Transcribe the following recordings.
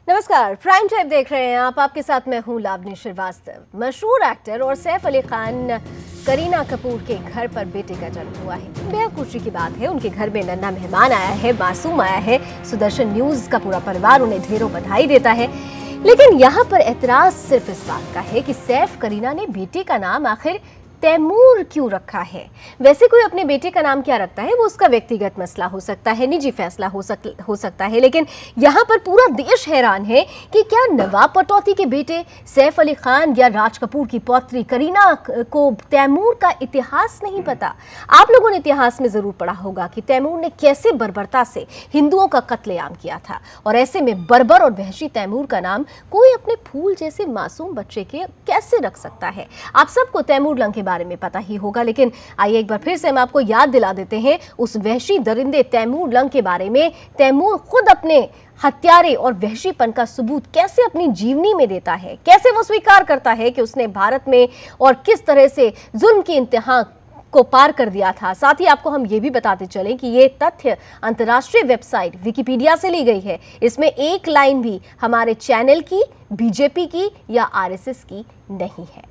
नमस्कार, prime time देख रहे हैं आप। आपके साथ मैं हूं लावनी श्रीवास्तव। मशहूर एक्टर और सैफ अली खान करीना कपूर के घर पर बेटे का जन्म हुआ है। बेहद खुशी की बात है। उनके घर में नन्हा मेहमान आया है, मासूम आया है। सुदर्शन न्यूज का पूरा परिवार उन्हें ढेरों बधाई देता है। लेकिन यहाँ पर एतराज सिर्फ इस बात का है कि सैफ करीना ने बेटे का नाम आखिर तैमूर क्यों रखा है। वैसे कोई अपने बेटे का नाम क्या रखता है वो उसका व्यक्तिगत मसला हो सकता है, निजी फैसला हो सकता है, लेकिन यहाँ पर पूरा देश हैरान है कि क्या नवाब पटौदी के बेटे सैफ अली खान या राज कपूर की पौत्री करीना को तैमूर का इतिहास नहीं पता। आप लोगों ने इतिहास में जरूर पढ़ा होगा कि तैमूर ने कैसे बर्बरता से हिंदुओं का कत्लेआम किया था, और ऐसे में बर्बर और वहशी तैमूर का नाम कोई अपने फूल जैसे मासूम बच्चे के कैसे रख सकता है। आप सबको तैमूर लंग के बारे में पता ही होगा, लेकिन आइए एक बार फिर से हम आपको याद दिला देते हैं उस वहशी दरिंदे तैमूर लंग के बारे में। तैमूर खुद अपने हत्यारे और वहशीपन का सबूत कैसे अपनी जीवनी में देता है, कैसे वो स्वीकार करता है कि उसने भारत में और किस तरह से जुल्म की इंतहा को पार कर दिया था। साथ ही आपको हम ये भी बताते चलें कि ये तथ्य अंतर्राष्ट्रीय वेबसाइट विकिपीडिया से ली गई है। इसमें एक लाइन भी हमारे चैनल की, बीजेपी की या आरएसएस की नहीं है।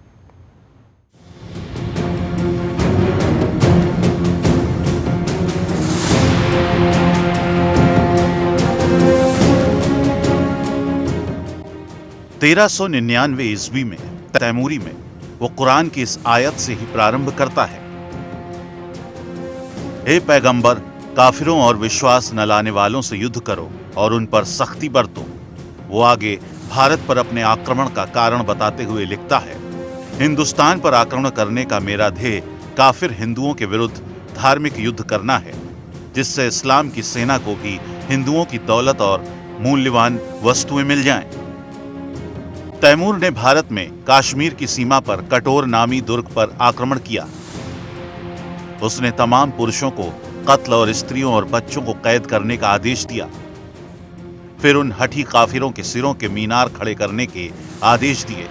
तेरह 1399 ईस्वी में तैमूरी में वो कुरान की इस आयत से ही प्रारंभ करता है। हे पैगंबर, काफिरों और विश्वास न लाने वालों से युद्ध करो और उन पर सख्ती बरतो। वो आगे भारत पर अपने आक्रमण का कारण बताते हुए लिखता है, हिंदुस्तान पर आक्रमण करने का मेरा ध्येय काफिर हिंदुओं के विरुद्ध धार्मिक युद्ध करना है, जिससे इस्लाम की सेना को भी हिंदुओं की दौलत और मूल्यवान वस्तुएं मिल जाएं। तैमूर ने भारत में कश्मीर की सीमा पर कटोर नामी दुर्ग पर आक्रमण किया। उसने तमाम पुरुषों को कत्ल और स्त्रियों और बच्चों को कैद करने का आदेश दिया। फिर उन हठी काफिरों के सिरों के मीनार खड़े करने के आदेश दिए।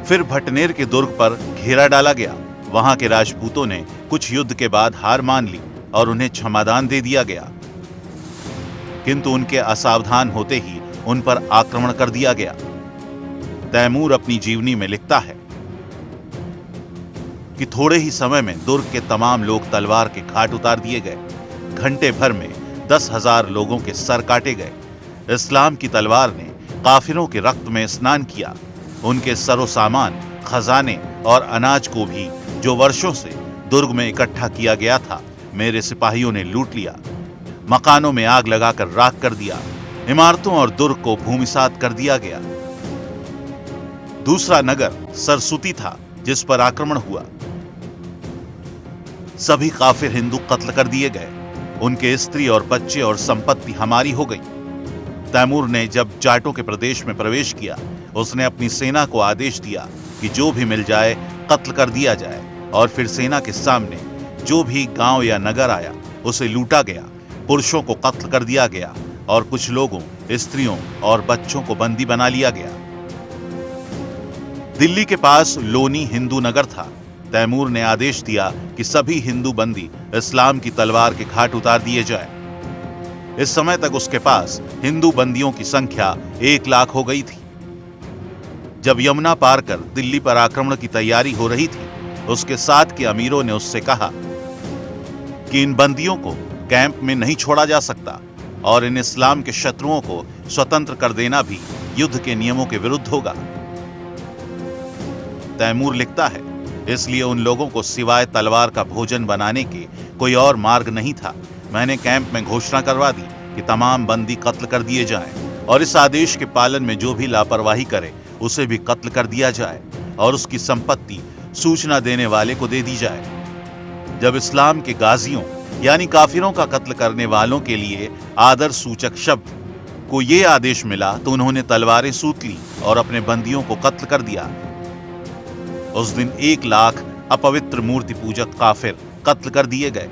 फिर भटनेर के दुर्ग पर घेरा डाला गया। वहां के राजपूतों ने कुछ युद्ध के बाद हार मान ली और उन्हें क्षमादान दे दिया गया, किंतु उनके असावधान होते ही उन पर आक्रमण कर दिया गया। तैमूर अपनी जीवनी में लिखता है कि थोड़े ही समय में दुर्ग के तमाम लोग तलवार के घाट उतार दिए गए। घंटे भर में 10,000 लोगों के सर काटे गए। इस्लाम की तलवार ने काफिरों के रक्त में स्नान किया। उनके सरो सामान, खजाने और अनाज को भी, जो वर्षों से दुर्ग में इकट्ठा किया गया था, मेरे सिपाहियों ने लूट लिया। मकानों में आग लगाकर राख कर दिया। इमारतों और दुर्ग को भूमिसात कर दिया गया। दूसरा नगर सरसुती था जिस पर आक्रमण हुआ। सभी काफिर हिंदू कत्ल कर दिए गए। उनके स्त्री और बच्चे और संपत्ति हमारी हो गई। तैमूर ने जब जाटों के प्रदेश में प्रवेश किया, उसने अपनी सेना को आदेश दिया कि जो भी मिल जाए कत्ल कर दिया जाए, और फिर सेना के सामने जो भी गांव या नगर आया उसे लूटा गया। पुरुषों को कत्ल कर दिया गया और कुछ लोगों, स्त्रियों और बच्चों को बंदी बना लिया गया। दिल्ली के पास लोनी हिंदू नगर था। तैमूर ने आदेश दिया कि सभी हिंदू बंदी इस्लाम की तलवार के घाट उतार दिए जाए। इस समय तक उसके पास हिंदू बंदियों की संख्या 1 लाख हो गई थी। जब यमुना पार कर दिल्ली पर आक्रमण की तैयारी हो रही थी, उसके साथ के अमीरों ने उससे कहा कि इन बंदियों को कैंप में नहीं छोड़ा जा सकता और इन इस्लाम के शत्रुओं को स्वतंत्र कर देना भी युद्ध के नियमों के विरुद्ध होगा। तैमूर लिखता है, इसलिए उन लोगों को सिवाय तलवार का भोजन बनाने के कोई और मार्ग नहीं था। मैंने कैंप में घोषणा करवा दी कि तमाम बंदी कत्ल कर दिए जाएं और इस आदेश के पालन में जो भी लापरवाही करे उसे भी कत्ल कर दिया जाए और उसकी संपत्ति सूचना देने वाले को दे दी जाए। जब इस्लाम के गाजियों यानी काफिरों का कत्ल करने वालों के लिए आदर सूचक शब्द को यह आदेश मिला तो उन्होंने तलवारें सूत ली और अपने बंदियों को कत्ल कर दिया। उस दिन 1 लाख अपवित्र मूर्ति पूजक काफिर कत्ल कर दिए गए।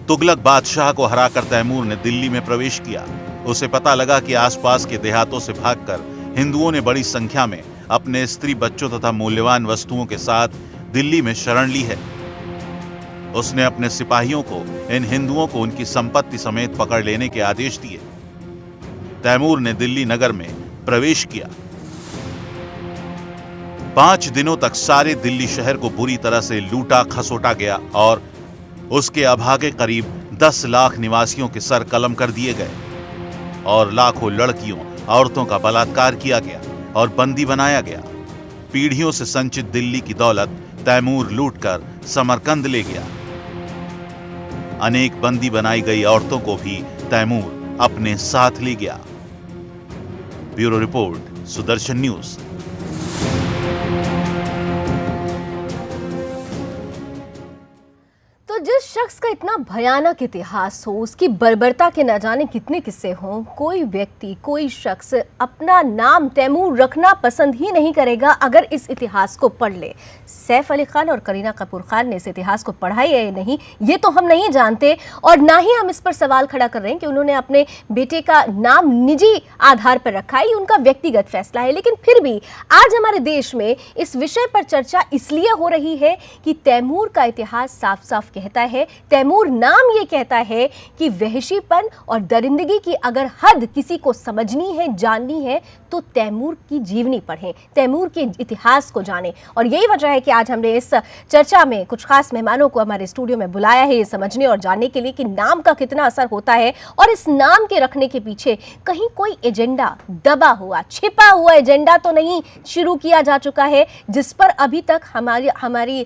तुगलक बादशाह को हराकर तैमूर ने दिल्ली में प्रवेश किया। उसे पता लगा कि आसपास के देहातों से भागकर हिंदुओं ने बड़ी संख्या में अपने स्त्री बच्चों तथा मूल्यवान वस्तुओं के साथ दिल्ली में शरण ली है। उसने अपने सिपाहियों को इन हिंदुओं को उनकी संपत्ति समेत पकड़ लेने के आदेश दिए। तैमूर ने दिल्ली नगर में प्रवेश किया। 5 दिनों तक सारे दिल्ली शहर को बुरी तरह से लूटा खसोटा गया और उसके अभागे करीब 10 लाख निवासियों के सर कलम कर दिए गए और लाखों लड़कियों औरतों का बलात्कार किया गया और बंदी बनाया गया। पीढ़ियों से संचित दिल्ली की दौलत तैमूर लूटकर समरकंद ले गया। अनेक बंदी बनाई गई औरतों को भी तैमूर अपने साथ ले गया। Bureau report, Sudarshan news. तो जिस शख्स का इतना भयानक इतिहास हो, उसकी बर्बरता के न जाने कितने किस्से हों, कोई व्यक्ति, कोई शख्स अपना नाम तैमूर रखना पसंद ही नहीं करेगा अगर इस इतिहास को पढ़ ले। सैफ अली खान और करीना कपूर खान ने इस इतिहास को पढ़ा है या नहीं, ये तो हम नहीं जानते और ना ही हम इस पर सवाल खड़ा कर रहे हैं कि उन्होंने अपने बेटे का नाम निजी आधार पर रखा है, ये उनका व्यक्तिगत फैसला है। लेकिन फिर भी आज हमारे देश में इस विषय पर चर्चा इसलिए हो रही है कि तैमूर का इतिहास साफ साफ कहता है, तैमूर नाम ये कहता है कि वहशीपन और दरिंदगी की अगर हद किसी को समझनी है, जाननी है, तो तैमूर की जीवनी पढ़ें, तैमूर के इतिहास को जानें। और यही वजह है कि आज हमने इस चर्चा में कुछ खास मेहमानों को हमारे स्टूडियो में बुलाया है, ये समझने और जानने के लिए कि नाम का कितना असर होता है और इस नाम के रखने के पीछे कहीं कोई एजेंडा दबा हुआ, छिपा हुआ एजेंडा तो नहीं शुरू किया जा चुका है, जिस पर अभी तक हमारी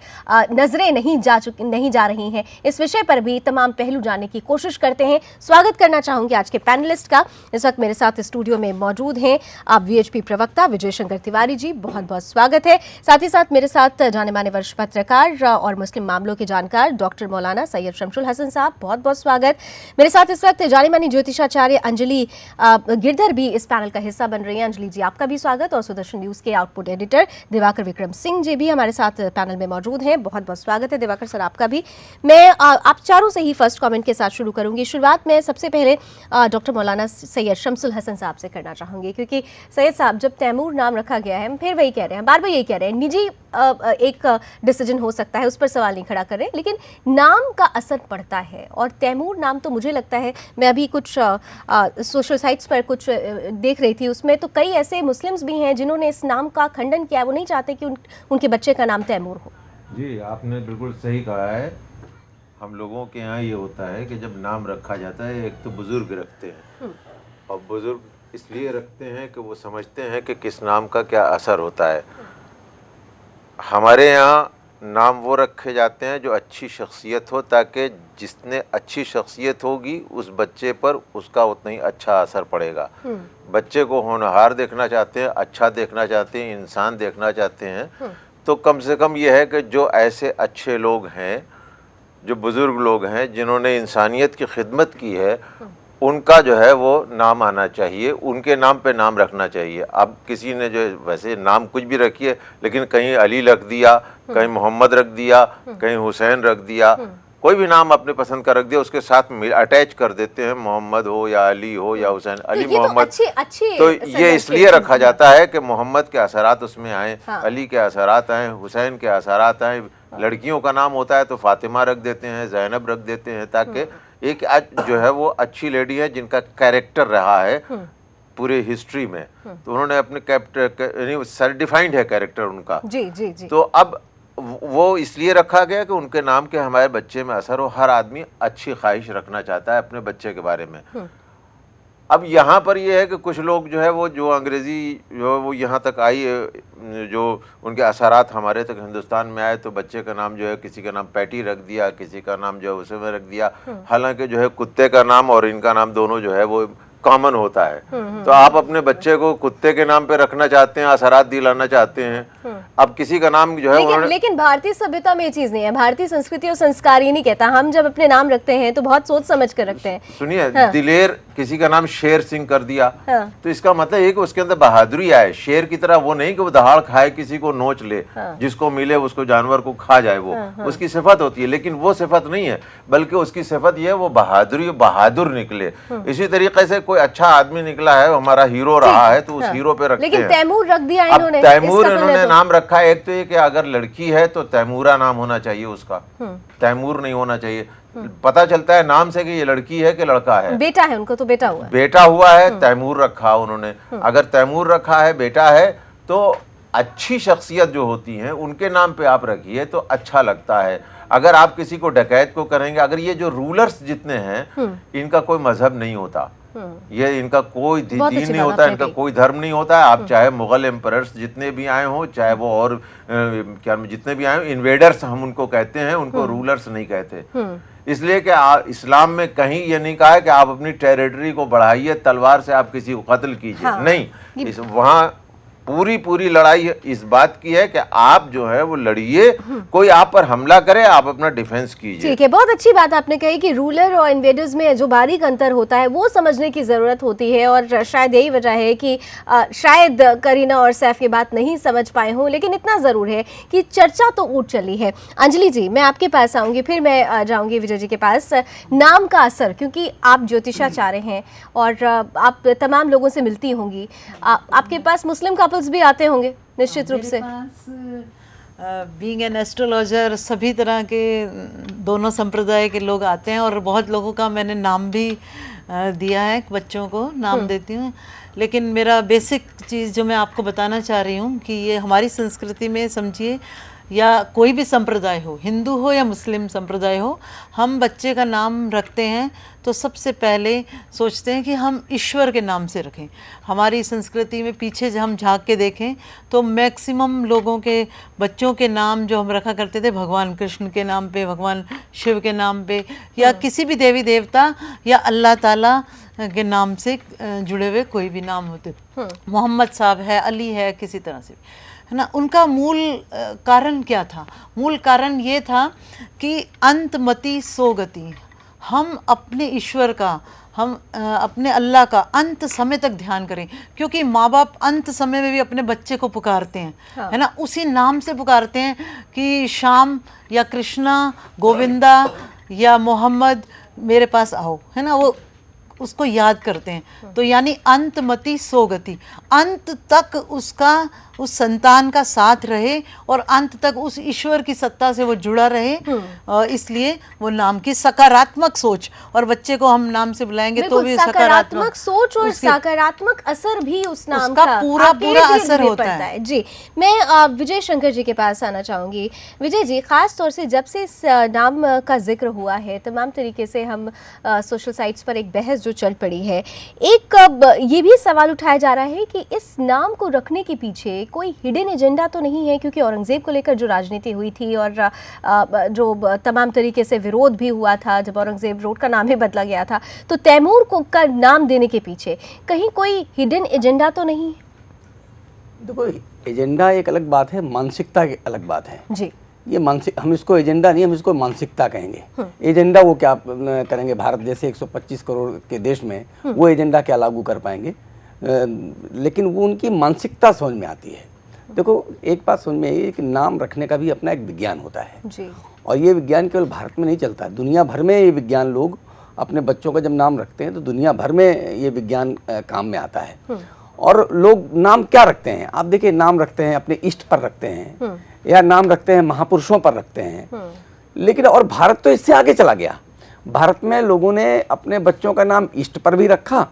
नजरें नहीं जा रही हैं। इस विषय पर भी तमाम पहलू जानने की कोशिश करते हैं। स्वागत करना चाहूंगी आज के पैनलिस्ट का। इस वक्त मेरे साथ स्टूडियो में मौजूद हैं आप वीएचपी प्रवक्ता विजय शंकर तिवारी जी, बहुत बहुत स्वागत है। साथ ही साथ मेरे साथ जाने माने वरिष्ठ पत्रकार और मुस्लिम मामलों के जानकार डॉक्टर मौलाना सैयद शमशुल हसन साहब, बहुत बहुत स्वागत। मेरे साथ इस वक्त जाने मानी ज्योतिषाचार्य अंजलि गिरधर भी इस पैनल का हिस्सा बन रही है। अंजलि जी, आपका भी स्वागत। और सुदर्शन न्यूज के आउटपुट एडिटर दिवाकर विक्रम सिंह जी भी हमारे साथ पैनल में मौजूद हैं, बहुत बहुत स्वागत है दिवाकर सर आपका भी। मैं आप चारों से ही फर्स्ट कमेंट के साथ शुरू करूंगी। शुरुआत में सबसे पहले डॉक्टर मौलाना सैयद शमसुल हसन साहब से करना चाहूंगी, क्योंकि सैयद साहब जब तैमूर नाम रखा गया है, हम फिर वही कह रहे हैं, बार बार यही कह रहे हैं, निजी एक डिसीजन हो सकता है, उस पर सवाल नहीं खड़ा कर रहे, लेकिन नाम का असर पड़ता है। और तैमूर नाम तो मुझे लगता है, मैं अभी कुछ सोशल साइट्स पर कुछ देख रही थी, उसमें तो कई ऐसे मुस्लिम्स भी हैं जिन्होंने इस नाम का खंडन किया, वो नहीं चाहते कि उनके बच्चे का नाम तैमूर हो। जी, आपने बिल्कुल सही कहा है। हम लोगों के यहाँ ये होता है कि जब नाम रखा जाता है, एक तो बुजुर्ग रखते हैं और बुजुर्ग इसलिए रखते हैं कि वो समझते हैं कि किस नाम का क्या असर होता है। हमारे यहाँ नाम वो रखे जाते हैं जो अच्छी शख्सियत हो, ताकि जिसने अच्छी शख्सियत होगी उस बच्चे पर उसका उतना ही अच्छा असर पड़ेगा। बच्चे को होनहार देखना चाहते हैं, अच्छा देखना चाहते हैं, इंसान देखना चाहते हैं, तो कम से कम ये है कि जो ऐसे अच्छे लोग हैं, जो बुज़ुर्ग लोग हैं, जिन्होंने इंसानियत की खिदमत की है, उनका जो है वो नाम आना चाहिए, उनके नाम पे नाम रखना चाहिए। अब किसी ने जो वैसे नाम कुछ भी रखी है, लेकिन कहीं अली रख दिया, कहीं मोहम्मद रख दिया, कहीं हुसैन रख दिया, कोई भी नाम अपने पसंद का रख दिया, उसके साथ अटैच कर देते हैं, मोहम्मद हो या अली हो या हुसैन, अली मोहम्मद। तो ये इसलिए रखा जाता है कि मोहम्मद के असरात उसमें आए, अली के असरात आए, हुसैन के असरात आए। लड़कियों का नाम होता है तो फातिमा रख देते हैं, ज़ैनब रख देते हैं, ताकि एक जो है वो अच्छी लेडी है जिनका कैरेक्टर रहा है पूरे हिस्ट्री में, तो उन्होंने अपने कैरेक्टर सर्टिफाइंड है कैरेक्टर उनका। जी। तो अब वो इसलिए रखा गया कि उनके नाम के हमारे बच्चे में असर हो। हर आदमी अच्छी ख्वाहिश रखना चाहता है अपने बच्चे के बारे में। अब यहाँ पर ये है कि कुछ लोग जो है वो जो अंग्रेज़ी जो वो यहाँ तक आई, जो उनके असरात हमारे तक हिंदुस्तान में आए, तो बच्चे का नाम जो है किसी का नाम पैटी रख दिया, किसी का नाम जो है उसे में रख दिया। हालांकि जो है कुत्ते का नाम और इनका नाम दोनों जो है वो कॉमन होता है। तो आप अपने बच्चे को कुत्ते के नाम पे रखना चाहते हैं, असरात दिलाना चाहते हैं। अब किसी का नाम जो है लेकिन भारतीय सभ्यता में ये चीज नहीं है, भारतीय संस्कृति और संस्कार ये नहीं कहता। हम जब अपने नाम रखते हैं तो बहुत सोच समझ कर रखते हैं। सुनिए, दिलेर किसी का नाम शेर सिंह कर दिया, तो इसका मतलब ये कि उसके अंदर बहादुरी आए। शेर की तरह वो नहीं कि वो दहाड़ खाए, किसी को नोच ले, जिसको मिले उसको जानवर को खा जाए, वो उसकी सिफत होती है। लेकिन वो सिफत नहीं है, बल्कि उसकी सिफत ये है वो बहादुरी, बहादुर निकले। इसी तरीके से कोई अच्छा आदमी निकला है, हमारा हीरो रहा है, तो उस हीरो पे रखते लेकिन हैं। तैमूर रख दिया अब इन्होंने, तैमूर इस कपल ने इन्होंने तो। नाम रखा है, एक तो ये कि अगर लड़की है तो तैमूरा नाम होना चाहिए उसका, तैमूर नहीं होना चाहिए। पता चलता है नाम से कि ये लड़की है कि लड़का है। बेटा है उनको, तो बेटा हुआ है। बेटा हुआ है, तैमूर रखा उन्होंने। अगर तैमूर रखा है, बेटा है, तो अच्छी शख्सियत जो होती हैं उनके नाम पे आप रखिए तो अच्छा लगता है। अगर आप किसी को डकैत को करेंगे, अगर ये जो रूलर्स जितने हैं इनका कोई मजहब नहीं होता, ये इनका कोई दीन नहीं होता, इनका कोई धर्म नहीं होता है। आप चाहे मुगल एम्परर्स जितने भी आए हों, चाहे वो और क्या जितने भी आए हों, इन्वेडर्स हम उनको कहते हैं, उनको रूलर्स नहीं कहते। इसलिए कि इस्लाम में कहीं ये नहीं कहा है कि आप अपनी टेरिटरी को बढ़ाइए, तलवार से आप किसी को कत्ल कीजिए। हाँ। नहीं, वहाँ पूरी लड़ाई इस बात की है कि आप जो है वो लड़िए, कोई आप पर हमला करे, आप अपना डिफेंस कीजिए। ठीक है, बहुत अच्छी बात आपने कही कि रूलर और इन्वेडर्स में जो बारीक अंतर होता है वो समझने की ज़रूरत होती है, और शायद यही वजह है कि शायद करीना और सैफ ये बात नहीं समझ पाए हों। लेकिन इतना ज़रूर है कि चर्चा तो उठ चली है। अंजलि जी, मैं आपके पास आऊँगी, फिर मैं जाऊँगी विजय जी के पास। नाम का असर, क्योंकि आप ज्योतिषाचार्य हैं और आप तमाम लोगों से मिलती होंगी, आपके पास मुस्लिम कपल्स भी आते होंगे निश्चित रूप से। बीइंग एन एस्ट्रोलॉजर, सभी तरह के दोनों संप्रदाय के लोग आते हैं, और बहुत लोगों का मैंने नाम भी दिया है, बच्चों को नाम देती हूँ। लेकिन मेरा बेसिक चीज़ जो मैं आपको बताना चाह रही हूँ कि ये हमारी संस्कृति में, समझिए, या कोई भी संप्रदाय हो, हिंदू हो या मुस्लिम संप्रदाय हो, हम बच्चे का नाम रखते हैं तो सबसे पहले सोचते हैं कि हम ईश्वर के नाम से रखें। हमारी संस्कृति में पीछे जब हम झांक के देखें तो मैक्सिमम लोगों के बच्चों के नाम जो हम रखा करते थे भगवान कृष्ण के नाम पे, भगवान शिव के नाम पे, या किसी भी देवी देवता या अल्लाह ताला के नाम से जुड़े हुए कोई भी नाम होते। मोहम्मद साहब है, अली है, किसी तरह से, है ना। उनका मूल कारण क्या था? मूल कारण ये था कि अंतमति सोगति, हम अपने ईश्वर का, हम अपने अल्लाह का अंत समय तक ध्यान करें, क्योंकि माँ बाप अंत समय में भी अपने बच्चे को पुकारते हैं, हाँ। है ना, उसी नाम से पुकारते हैं कि श्याम या कृष्णा, गोविंदा या मोहम्मद मेरे पास आओ, है ना, वो उसको याद करते हैं। तो यानी अंतमति सोगति, अंत तक उसका, उस संतान का साथ रहे और अंत तक उस ईश्वर की सत्ता से वो जुड़ा रहे। इसलिए वो नाम की सकारात्मक सोच, और बच्चे को हम नाम से बुलाएंगे तो भी सकारात्मक सोच और सकारात्मक असर भी उस नाम का पूरा असर होता है। जी, मैं विजय शंकर जी के पास आना चाहूंगी। विजय जी, खास तौर से जब से इस नाम का जिक्र हुआ है, तमाम तरीके से हम सोशल साइट्स पर एक बहस जो चल पड़ी है, एक ये भी सवाल उठाया जा रहा है कि इस नाम को रखने के पीछे कोई हिडन एजेंडा तो नहीं है, क्योंकि औरंगजेब को लेकर जो राजनीति हुई थी और जो तमाम तरीके से विरोध भी हुआ था जब औरंगजेब रोड का नाम ही बदला गया था, तो तैमूर को का नाम देने के पीछे कहीं कोई हिडन एजेंडा तो नहीं है? देखो, एजेंडा एक अलग बात है, मानसिकता एक अलग बात है जी। ये मानसिक, हम इसको एजेंडा नहीं, हम इसको मानसिकता कहेंगे। एजेंडा वो क्या करेंगे? भारत जैसे 125 करोड़ के देश में वो एजेंडा क्या लागू कर पाएंगे? लेकिन वो उनकी मानसिकता समझ में आती है। देखो, एक बात समझ में आई है कि नाम रखने का भी अपना एक विज्ञान होता है जी। और ये विज्ञान केवल भारत में नहीं चलता, दुनिया भर में ये विज्ञान, लोग अपने बच्चों का जब नाम रखते हैं तो दुनिया भर में ये विज्ञान काम में आता है। और लोग नाम क्या रखते हैं? आप देखिए, नाम रखते हैं अपने इष्ट पर रखते हैं, या नाम रखते हैं महापुरुषों पर रखते हैं। लेकिन और भारत तो इससे आगे चला गया। भारत में लोगों ने अपने बच्चों का नाम इष्ट पर भी रखा,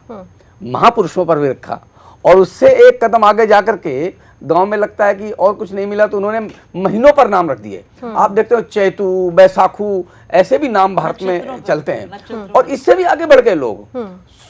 महापुरुषों पर भी रखा, और उससे एक कदम आगे जाकर के गांव में लगता है कि और कुछ नहीं मिला तो उन्होंने महीनों पर नाम रख दिए। आप देखते हो चैतू, बैसाखू, ऐसे भी नाम भारत में चलते हैं। और इससे भी आगे बढ़ गए लोग,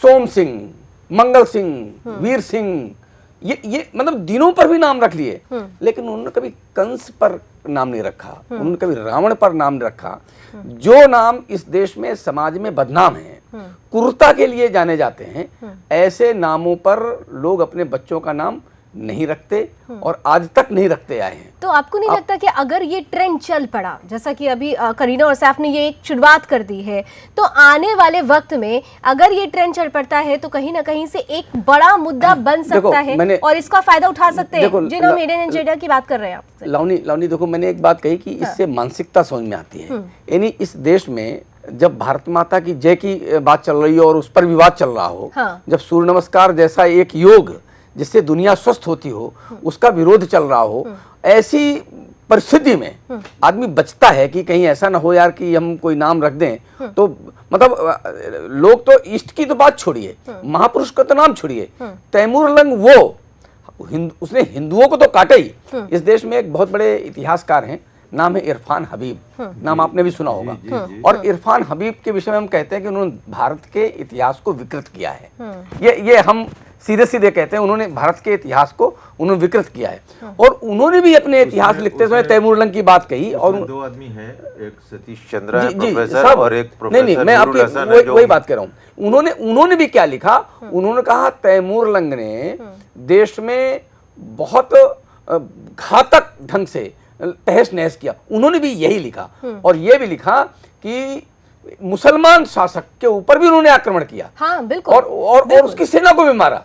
सोम सिंह, मंगल सिंह, वीर सिंह, ये मतलब दिनों पर भी नाम रख लिए। लेकिन उन्होंने कभी कंस पर नाम नहीं रखा, उन्होंने कभी रावण पर नाम नहीं रखा। जो नाम इस देश में समाज में बदनाम है, क्रूरता के लिए जाने जाते हैं, ऐसे नामों पर लोग अपने बच्चों का नाम नहीं रखते और आज तक नहीं रखते आए हैं। तो आपको नहीं लगता कि अगर ये ट्रेंड चल पड़ा, जैसा कि अभी करीना और सैफ ने ये एक शुरुआत कर दी है, तो आने वाले वक्त में अगर ये ट्रेंड चल पड़ता है तो कहीं ना कहीं से एक बड़ा मुद्दा बन सकता है और इसका फायदा उठा सकते हैं जिन हम हिडन एजेंडा की बात कर रहे हैं आपसे। लावनी देखो, मैंने एक बात कही कि इससे मानसिकता समझ में आती है। यानी इस देश में जब भारत माता की जय की बात चल रही हो और उस पर विवाद चल रहा हो, जब सूर्य नमस्कार जैसा एक योग जिससे दुनिया स्वस्थ होती हो उसका विरोध चल रहा हो, ऐसी परिस्थिति में आदमी बचता है कि कहीं ऐसा ना हो यार कि हम कोई नाम रख दें। तो मतलब लोग तो इष्ट की तो बात छोड़िए, महापुरुष का तो नाम छोड़िए, तैमूरलंग उसने हिंदुओं को तो काटा ही। इस देश में एक बहुत बड़े इतिहासकार हैं, नाम है इरफान हबीब, नाम आपने भी सुना होगा। और इरफान हबीब के विषय में हम कहते हैं कि उन्होंने भारत के इतिहास को विकृत किया है। ये हम सीधे सीधे कहते हैं, उन्होंने भारत के इतिहास को उन्होंने विकृत किया है। और उन्होंने भी अपने इतिहास लिखते समय तैमूरलंग की बात कही। और दो आदमी हैं, एक सतीश चंद्र है प्रोफेसर और एक प्रोफेसर नहीं, मैं आपकी वही बात कर रहा हूँ। उन्होंने भी क्या लिखा, उन्होंने कहा तैमूरलंग ने देश में बहुत घातक ढंग से तहस नहस किया। उन्होंने भी यही लिखा और ये भी लिखा कि मुसलमान शासक के ऊपर भी उन्होंने आक्रमण किया। हाँ, बिल्कुल। और उसकी सेना को भी मारा।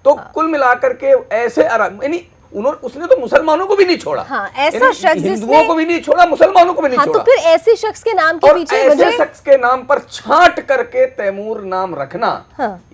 तो कुल मिलाकर के ऐसे यानी उसने तो मुसलमानों को भी नहीं छोड़ा। ऐसा शख्स हिंदुओं को भी नहीं छोड़ा, मुसलमानों को भी नहीं छोड़ा। तो फिर ऐसे शख्स के नाम के पीछे ऐसे शख्स के नाम पर छांट करके तैमूर नाम रखना,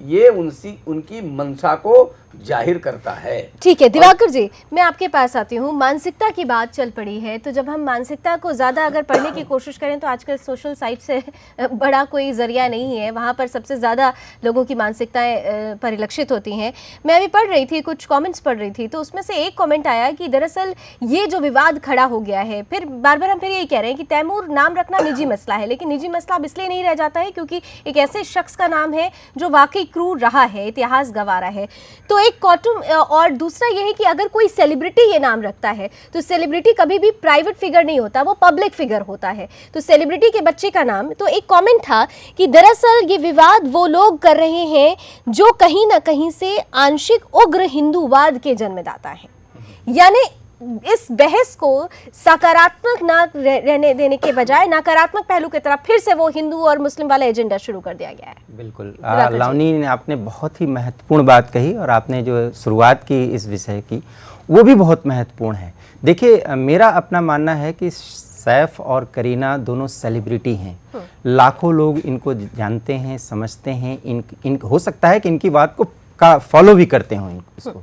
ये उनकी मंशा को जाहिर करता है। ठीक है दिवाकर जी, मैं आपके पास आती हूँ। मानसिकता की बात चल पड़ी है, तो जब हम मानसिकता को ज़्यादा अगर पढ़ने की कोशिश करें तो आजकल सोशल साइट से बड़ा कोई जरिया नहीं है, वहाँ पर सबसे ज़्यादा लोगों की मानसिकताएं परिलक्षित होती हैं। मैं अभी पढ़ रही थी, कुछ कमेंट्स पढ़ रही थी, तो उसमें से एक कमेंट आया कि दरअसल ये जो विवाद खड़ा हो गया है, फिर बार बार हम फिर यही कह रहे हैं कि तैमूर नाम रखना निजी मसला है, लेकिन निजी मसला अब इसलिए नहीं रह जाता है क्योंकि एक ऐसे शख्स का नाम है जो वाकई क्रूर रहा है, इतिहास गंवारा है। तो एक कॉटम, और दूसरा यह है कि अगर कोई सेलिब्रिटी ये नाम रखता है तो सेलिब्रिटी कभी भी प्राइवेट फिगर नहीं होता, वो पब्लिक फिगर होता है। तो सेलिब्रिटी के बच्चे का नाम, तो एक कमेंट था कि दरअसल ये विवाद वो लोग कर रहे हैं जो कहीं ना कहीं से आंशिक उग्र हिंदूवाद के जन्मदाता है। यानी इस बहस को सकारात्मक ना रहने देने के बजाय नकारात्मक पहलू की तरफ फिर से वो हिंदू और मुस्लिम वाला एजेंडा शुरू कर दिया गया है। बिल्कुल लावनी ने आपने बहुत ही महत्वपूर्ण बात कही और आपने जो शुरुआत की इस विषय की वो भी बहुत महत्वपूर्ण है। देखिए मेरा अपना मानना है कि सैफ और करीना दोनों सेलिब्रिटी हैं, लाखों लोग इनको जानते हैं, समझते हैं, इन हो सकता है कि इनकी बात को फॉलो भी करते हों इसको।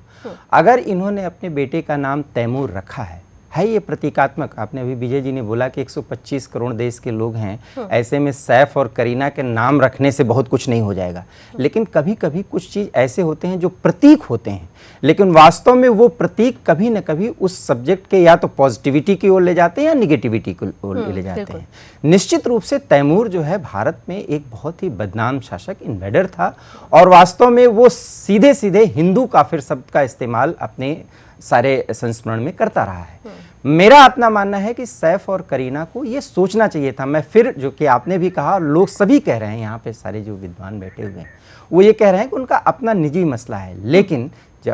अगर इन्होंने अपने बेटे का नाम तैमूर रखा है ये प्रतीकात्मक। आपने अभी विजय जी ने बोला कि 125 करोड़ देश के लोग हैं, ऐसे में सैफ और करीना के नाम रखने से बहुत कुछ नहीं हो जाएगा। लेकिन कभी कभी कुछ चीज़ ऐसे होते हैं जो प्रतीक होते हैं, लेकिन वास्तव में वो प्रतीक कभी न कभी उस सब्जेक्ट के या तो पॉजिटिविटी की ओर ले जाते हैं या निगेटिविटी की ओर ले जाते हैं। निश्चित रूप से तैमूर जो है भारत में एक बहुत ही बदनाम शासक, इन्वेडर था और वास्तव में वो सीधे सीधे हिंदू काफिर शब्द का इस्तेमाल अपने सारे संस्मरण में करता रहा है। मेरा अपना मानना है कि सैफ और करीना को ये सोचना चाहिए था। मैं फिर जो कि आपने भी कहा, लोग सभी कह रहे हैं, यहाँ पे सारे जो विद्वान बैठे हुए हैं वो ये कह रहे हैं कि उनका अपना निजी मसला है। लेकिन जब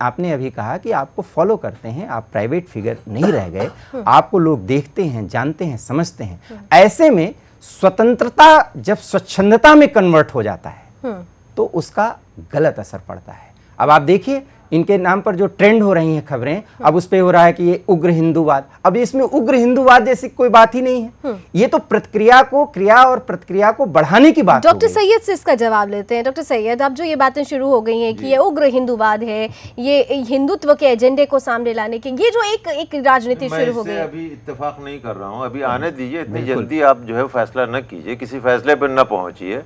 आपने अभी कहा कि आपको फॉलो करते हैं, आप प्राइवेट फिगर नहीं रह गए, आपको लोग देखते हैं, जानते हैं, समझते हैं। ऐसे में स्वतंत्रता जब स्वच्छंदता में कन्वर्ट हो जाता है तो उसका गलत असर पड़ता है। अब आप देखिए इनके नाम पर जो ट्रेंड हो रही हैं खबरें, अब उस पे हो रहा है कि ये उग्र हिंदूवाद। अब इसमें उग्र हिंदूवाद जैसी कोई बात ही नहीं है, ये तो प्रतिक्रिया को, क्रिया और प्रतिक्रिया को बढ़ाने की बात। डॉक्टर सैयद से इसका जवाब लेते हैं। डॉक्टर सैयद, अब जो ये बातें शुरू हो गई हैं कि ये उग्र हिंदूवाद है, ये हिंदुत्व के एजेंडे को सामने लाने की, ये जो एक राजनीति शुरू हो गई है। अभी इत्तेफाक नहीं कर रहा हूँ, अभी आने दीजिए, इतनी जल्दी आप जो है फैसला न कीजिए, किसी फैसले पर न पहुंचिए।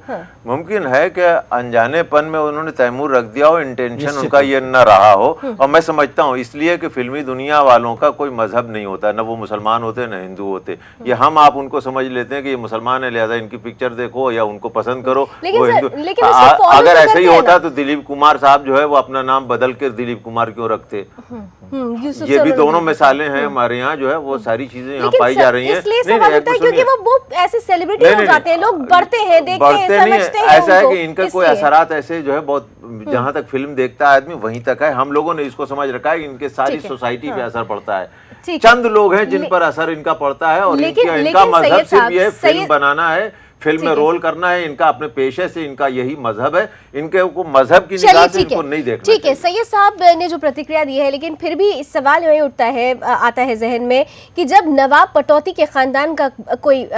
मुमकिन है कि अनजानेपन में उन्होंने तैमूर रख दिया हो, इंटेंशन उनका ये न रहा हो। और मैं समझता हूँ इसलिए कि फिल्मी दुनिया वालों का कोई मजहब नहीं होता, न वो मुसलमान होते न हिंदू होते। ये हम आप उनको समझ लेते हैं कि ये मुसलमान है लिहाजा इनकी पिक्चर देखो या उनको पसंद करो, वो हिंदू। अगर ऐसे ही होता तो दिलीप कुमार साहब जो है वो अपना नाम बदल कर दिलीप कुमार क्यों रखते? ये भी दोनों मिसालें हैं हमारे यहाँ, जो है वो सारी चीजें यहाँ पाई जा रही हैं। क्योंकि वो ऐसे सेलिब्रिटी हो जाते हैं, लोग बढ़ते हैं, देखते हैं, समझते हैं। ऐसा है कि इनका कोई असरात ऐसे जो है बहुत, जहाँ तक फिल्म देखता है आदमी वहीं तक रखा है, हम लोगों ने इसको समझ रखा है, इनके सारी ठीक है, सोसाइटी पे हाँ। असर पड़ता है। ठीक है। चंद लोग हैं जिन पर असर इनका पड़ता है और लेकिन इनका मजहब सैयद सिर्फ साहब, ये है फिल्म बनाना है, फिल्म ठीक में है। रोल करना है, इनका अपने पेशे से इनका यही मजहब है, इनके को मजहब की निगाह से इनको नहीं देखना ठीक है। चाहिए। सैयद साहब ने जो प्रतिक्रिया दी है, लेकिन फिर भी इस सवाल में उठता है, आता है जहन में कि जब नवाब पटौदी के खानदान का कोई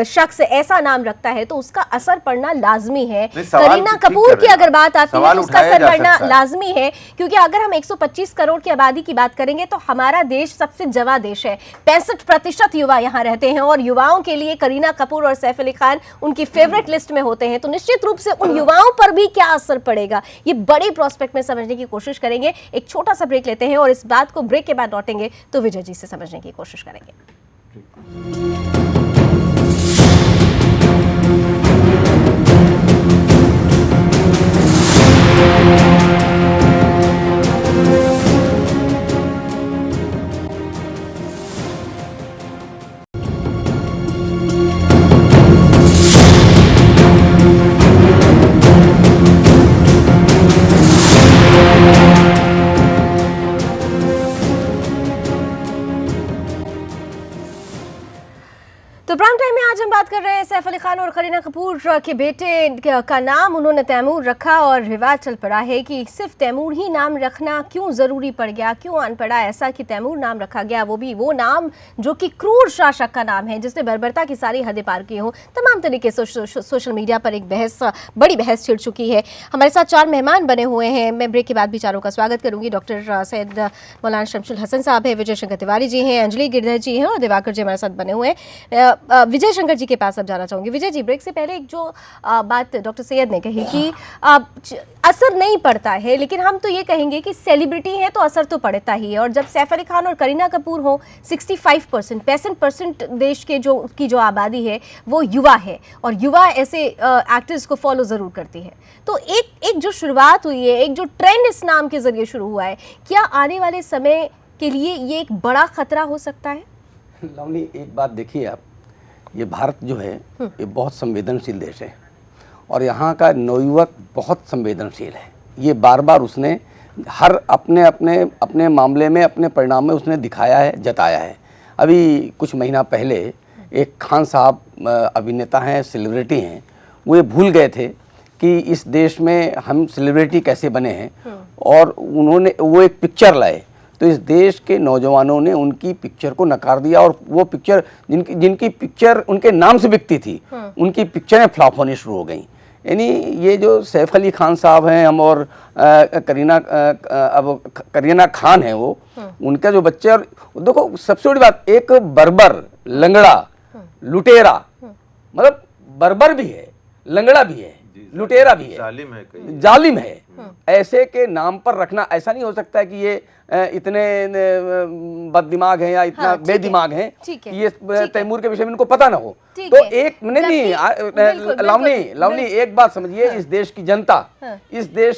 शख्स ऐसा नाम रखता है तो उसका असर पड़ना लाजमी है। करीना कपूर की अगर बात आती है तो उसका असर पड़ना लाजमी है, क्योंकि अगर हम 125 करोड़ की आबादी की बात करेंगे तो हमारा देश सबसे जवा देश है। 65% युवा यहाँ रहते हैं और युवाओं के लिए करीना कपूर और सैफ अली खान उनकी फेवरेट लिस्ट में होते हैं, तो निश्चित रूप से उन युवाओं पर भी क्या असर पड़ेगा, ये बड़े प्रोस्पेक्ट में समझने की कोशिश करेंगे। एक छोटा सा ब्रेक लेते हैं और इस बात को ब्रेक के बाद लौटेंगे तो विजय जी से समझने की कोशिश करेंगे। तो प्राइम टाइम में आज हम बात कर रहे हैं सैफ अली खान और करीना कपूर के बेटे का नाम उन्होंने तैमूर रखा और रिवाज चल पड़ा है कि सिर्फ तैमूर ही नाम रखना क्यों ज़रूरी पड़ गया, क्यों आन पड़ा ऐसा कि तैमूर नाम रखा गया, वो भी वो नाम जो कि क्रूर शासक का नाम है जिसने बर्बरता की सारी हदें पार की हों। तमाम तरीके से सोशल मीडिया पर एक बड़ी बहस छिड़ चुकी है। हमारे साथ 4 मेहमान बने हुए हैं, मैं ब्रेक के बाद भी चारों का स्वागत करूँगी। डॉक्टर सैयद मौलाना शमशुल हसन साहब है, विजय शंकर तिवारी जी हैं, अंजलि गिरधर जी हैं और दिवाकर जी हमारे साथ बने हुए हैं। विजय शंकर जी के पास अब जाना चाहूंगी। विजय जी, ब्रेक से पहले एक जो बात डॉक्टर सैयद ने कही कि असर नहीं पड़ता है, लेकिन हम तो ये कहेंगे कि सेलिब्रिटी है तो असर तो पड़ता ही है। और जब सैफ अली खान और करीना कपूर हो, 65% देश के जो आबादी है वो युवा है और युवा ऐसे एक्टर्स को फॉलो ज़रूर करती है। तो एक जो शुरुआत हुई है, एक जो ट्रेंड इस नाम के ज़रिए शुरू हुआ है, क्या आने वाले समय के लिए ये एक बड़ा खतरा हो सकता है? लवनी, एक बात देखिए आप, ये भारत जो है ये बहुत संवेदनशील देश है और यहाँ का नवयुवक बहुत संवेदनशील है। ये बार बार उसने हर अपने मामले में, अपने परिणाम में उसने दिखाया है, जताया है। अभी कुछ महीना पहले एक खान साहब अभिनेता हैं, सेलिब्रिटी हैं, वो ये भूल गए थे कि इस देश में हम सेलिब्रिटी कैसे बने हैं और वो एक पिक्चर लाए तो इस देश के नौजवानों ने उनकी पिक्चर को नकार दिया और वो पिक्चर जिनकी पिक्चर उनके नाम से बिकती थी उनकी पिक्चरें फ्लॉप होनी शुरू हो गई। यानी ये जो सैफ अली खान साहब हैं हम और करीना खान है वो उनका जो बच्चे, और देखो सबसे बड़ी बात, एक बर्बर, लंगड़ा, लुटेरा, मतलब बर्बर भी है, लंगड़ा भी है, लुटेरा भी है, जालिम है, ऐसे के नाम पर रखना, ऐसा नहीं हो सकता है कि ये इतने बददिमाग हैं या इतना बेदिमाग हैं कि ये तैमूर के विषय में इनको पता ना हो। तो एक नहीं, लावनी एक बात समझिए, इस देश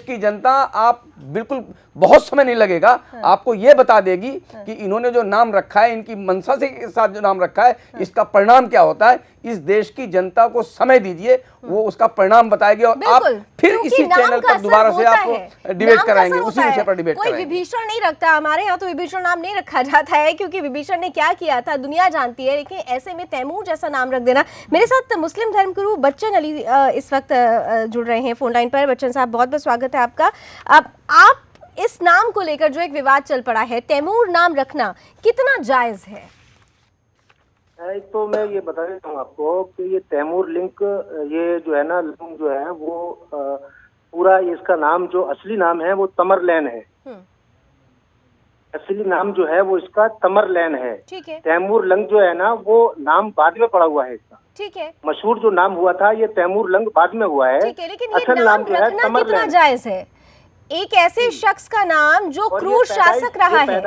की जनता आप बिल्कुल बहुत समय नहीं लगेगा आपको ये बता देगी कि इन्होंने जो नाम रखा है, इनकी मंशा के साथ जो नाम रखा है, इसका परिणाम क्या होता है। इस देश की जनता को समय दीजिए, वो उसका परिणाम बताएगी और आप फिर इसी चैनल पर दोबारा से आपको डिबेट कराएंगे, उसी विषय पर डिबेट कराएंगे। कोई विभीषण नहीं रखता, हमारे यहाँ तो विभीषण नाम नहीं रखा जाता है क्योंकि विभीषण ने क्या किया था दुनिया जानती है, लेकिन ऐसे में तैमूर जैसा नाम रख देना। मेरे साथ मुस्लिम धर्मगुरु बच्चन अली इस वक्त जुड़ रहे हैं फोन लाइन पर। बच्चन साहब, बहुत बहुत स्वागत है आपका। अब आप इस नाम को लेकर जो एक विवाद चल पड़ा है, तैमूर नाम रखना कितना जायज है? एक तो मैं ये बता देता हूँ आपको कि ये तैमूर लिंक, ये जो है ना, लिंक जो है वो पूरा इसका नाम, जो असली नाम है वो तमरलैन है। असली नाम जो है वो इसका तमरलैन है। ठीक है। तैमूर लंग जो है ना वो नाम बाद में पड़ा हुआ है इसका। ठीक है। मशहूर जो नाम हुआ था ये तैमूर लंग बाद में हुआ है। ठीक है, लेकिन ये नाम जो है कितना जायज है? एक ऐसे शख्स का नाम जो क्रूर शासक रहा है।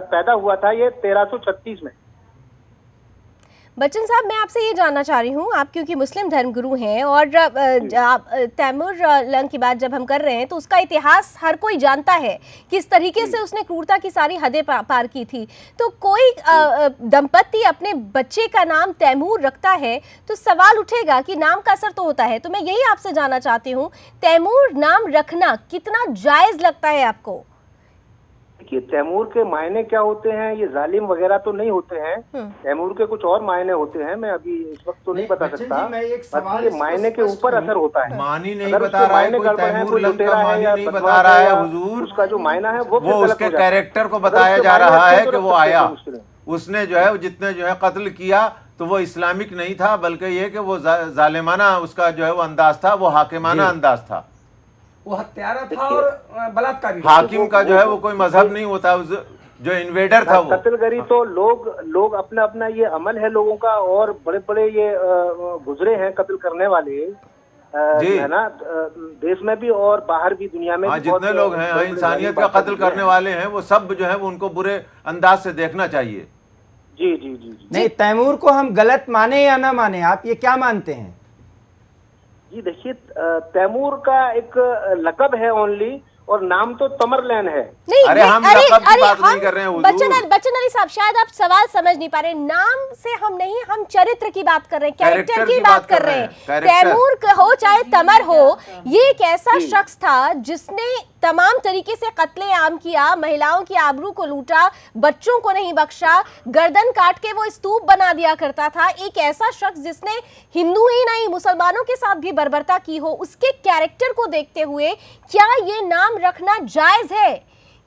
पैदा हुआ था ये 1336 में। बच्चन साहब, मैं आपसे ये जानना चाह रही हूँ, आप क्योंकि मुस्लिम धर्मगुरु हैं और तैमूर लंग की बात जब हम कर रहे हैं तो उसका इतिहास हर कोई जानता है, किस तरीके से उसने क्रूरता की सारी हदें पार की थी। तो कोई दंपति अपने बच्चे का नाम तैमूर रखता है तो सवाल उठेगा कि नाम का असर तो होता है। तो मैं यही आपसे जानना चाहती हूँ, तैमूर नाम रखना कितना जायज लगता है आपको? देखिए, तैमूर के मायने क्या होते हैं, ये जालिम वगैरह तो नहीं होते हैं। तैमूर के कुछ और मायने होते हैं, मैं अभी इस वक्त तो नहीं बता सकता। बाकी ये मायने के ऊपर असर होता है। मानी नहीं बता रहा है, कोई तैमूर लंग का मानी नहीं बता रहा है हुजूर। उसका जो मायना है वो उसके कैरेक्टर को बताया जा रहा है कि वो आया, उसने जो है जितने जो है कत्ल किया तो वो इस्लामिक नहीं था, बल्कि ये कि वो जालिमाना उसका जो है वो अंदाज था, वो हाकिमाना अंदाज था, वो हत्यारा था और बलात्कारी। हाकिम का जो है वो कोई मजहब नहीं होता, जो इन्वेडर था वो कत्लगरी। तो लोग अपना अपना ये अमल है लोगों का, और बड़े बड़े ये गुजरे हैं कत्ल करने वाले जी, है ना, देश में भी और बाहर भी, दुनिया में जितने लोग हैं इंसानियत का कत्ल करने वाले हैं, वो सब जो है वो उनको बुरे अंदाज से देखना चाहिए। जी जी जी जी। नहीं, तैमूर को हम गलत माने या ना माने, आप ये क्या मानते हैं? जी देखिए, तैमूर का एक लकब है ओनली, और नाम तो तमरलैन है। नहीं, अरे हम लकब की बात नहीं कर रहे हैं हुजूर। बच्चन अली साहब, शायद आप सवाल समझ नहीं पा रहे। नाम से हम नहीं, हम चरित्र की बात कर रहे हैं, कैरेक्टर की बात कर रहे हैं। तैमूर हो चाहे तमर हो, ये एक ऐसा शख्स था जिसने तमाम तरीके से कत्ले आम किया, महिलाओं की आबरू को लूटा, बच्चों को नहीं बख्शा, गर्दन काट के वो स्तूप बना दिया करता था। एक ऐसा शख्स जिसने हिंदू ही नहीं मुसलमानों के साथ भी बर्बरता की हो, उसके कैरेक्टर को देखते हुए क्या ये नाम रखना जायज है?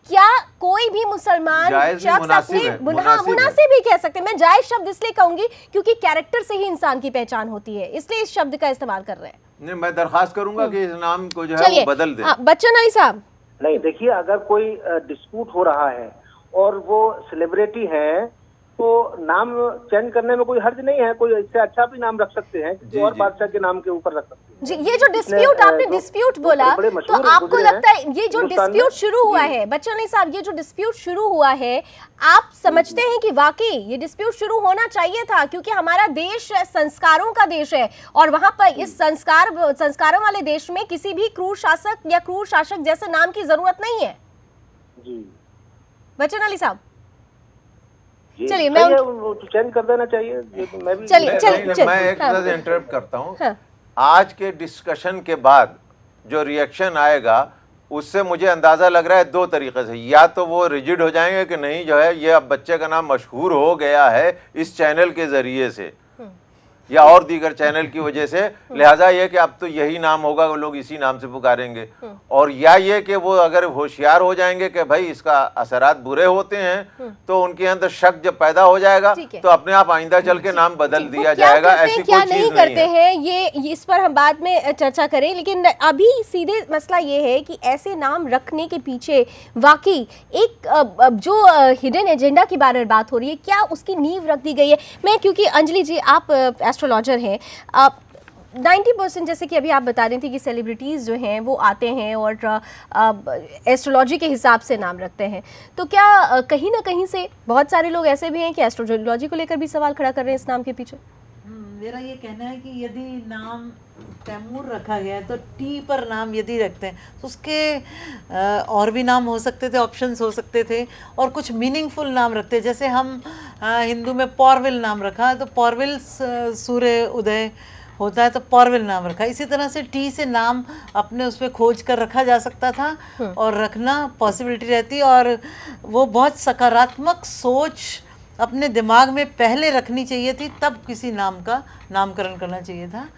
क्या कोई भी मुसलमान शख्स अपने मुनासिब ही कह सकते हैं। मैं जायज शब्द इसलिए कहूंगी क्योंकि कैरेक्टर से ही इंसान की पहचान होती है, इसलिए इस शब्द का इस्तेमाल कर रहे हैं। नहीं, मैं दरखास्त करूंगा कि इस नाम को जो है वो बदल दें। बच्चन अली साहब, नहीं देखिए, अगर कोई डिस्प्यूट हो रहा है और वो सेलिब्रिटी है तो नाम चेंज करने में कोई हर्ज नहीं है। कोई इससे अच्छा भी नाम रख सकते हैं, किसी और बादशाह के नाम के ऊपर रख सकते हैं। जी, ये जो डिस्प्यूट आपने डिस्प्यूट बोला, तो आपको लगता है ये जो डिस्प्यूट शुरू हुआ है, बच्चन अली साहब, ये जो डिस्प्यूट शुरू हुआ है, आप समझते हैं कि वाकई ये डिस्प्यूट शुरू होना चाहिए था? क्योंकि हमारा देश संस्कारों का देश है और वहां पर इस संस्कारों वाले देश में किसी भी क्रूर शासक या क्रूर शासक जैसे नाम की जरूरत नहीं है। जी बच्चन अली साहब, चलिए, मैं चेंज कर देना चाहिए। मैं भी चलिए मैं एक तरह से इंटरप्ट करता हूँ। आज के डिस्कशन के बाद जो रिएक्शन आएगा उससे मुझे अंदाज़ा लग रहा है दो तरीके से, या तो वो रिजिड हो जाएंगे कि नहीं जो है ये अब बच्चे का नाम मशहूर हो गया है इस चैनल के ज़रिए से या और दीगर चैनल की वजह से, लिहाजा ये कि अब तो यही नाम होगा, वो लोग इसी नाम से पुकारेंगे, और या ये कि वो अगर होशियार हो जाएंगे कि भाई इसका असरात बुरे होते हैं तो उनके अंदर शक जब पैदा हो जाएगा तो अपने आप आइंदा चल के नाम बदल दिया जाएगा। ऐसी क्या कोई नहीं चीज करते नहीं है। हैं, ये इस पर हम बाद में चर्चा करें, लेकिन अभी सीधे मसला ये है कि ऐसे नाम रखने के पीछे वाकई एक जो हिडन एजेंडा की बारे में बात हो रही है, क्या उसकी नींव रख दी गई है? मैं, क्योंकि अंजलि जी आप एस्ट्रोलॉजर हैं, 90% जैसे कि अभी आप बता रही थी कि सेलिब्रिटीज़ जो हैं वो आते हैं और एस्ट्रोलॉजी के हिसाब से नाम रखते हैं, तो क्या कहीं ना कहीं से बहुत सारे लोग ऐसे भी हैं कि एस्ट्रोलॉजी को लेकर भी सवाल खड़ा कर रहे हैं इस नाम के पीछे? मेरा ये कहना है कि यदि नाम तैमूर रखा गया है तो टी पर नाम यदि रखते हैं तो उसके और भी नाम हो सकते थे, ऑप्शंस हो सकते थे, और कुछ मीनिंगफुल नाम रखते, जैसे हम हिंदू में पौरविल नाम रखा तो पौरविल सूर्य उदय होता है तो पौरविल नाम रखा। इसी तरह से टी से नाम अपने उस पर खोज कर रखा जा सकता था और रखना पॉसिबिलिटी रहती, और वो बहुत सकारात्मक सोच अपने दिमाग में पहले रखनी चाहिए थी, तब किसी नाम का नामकरण करना चाहिए था।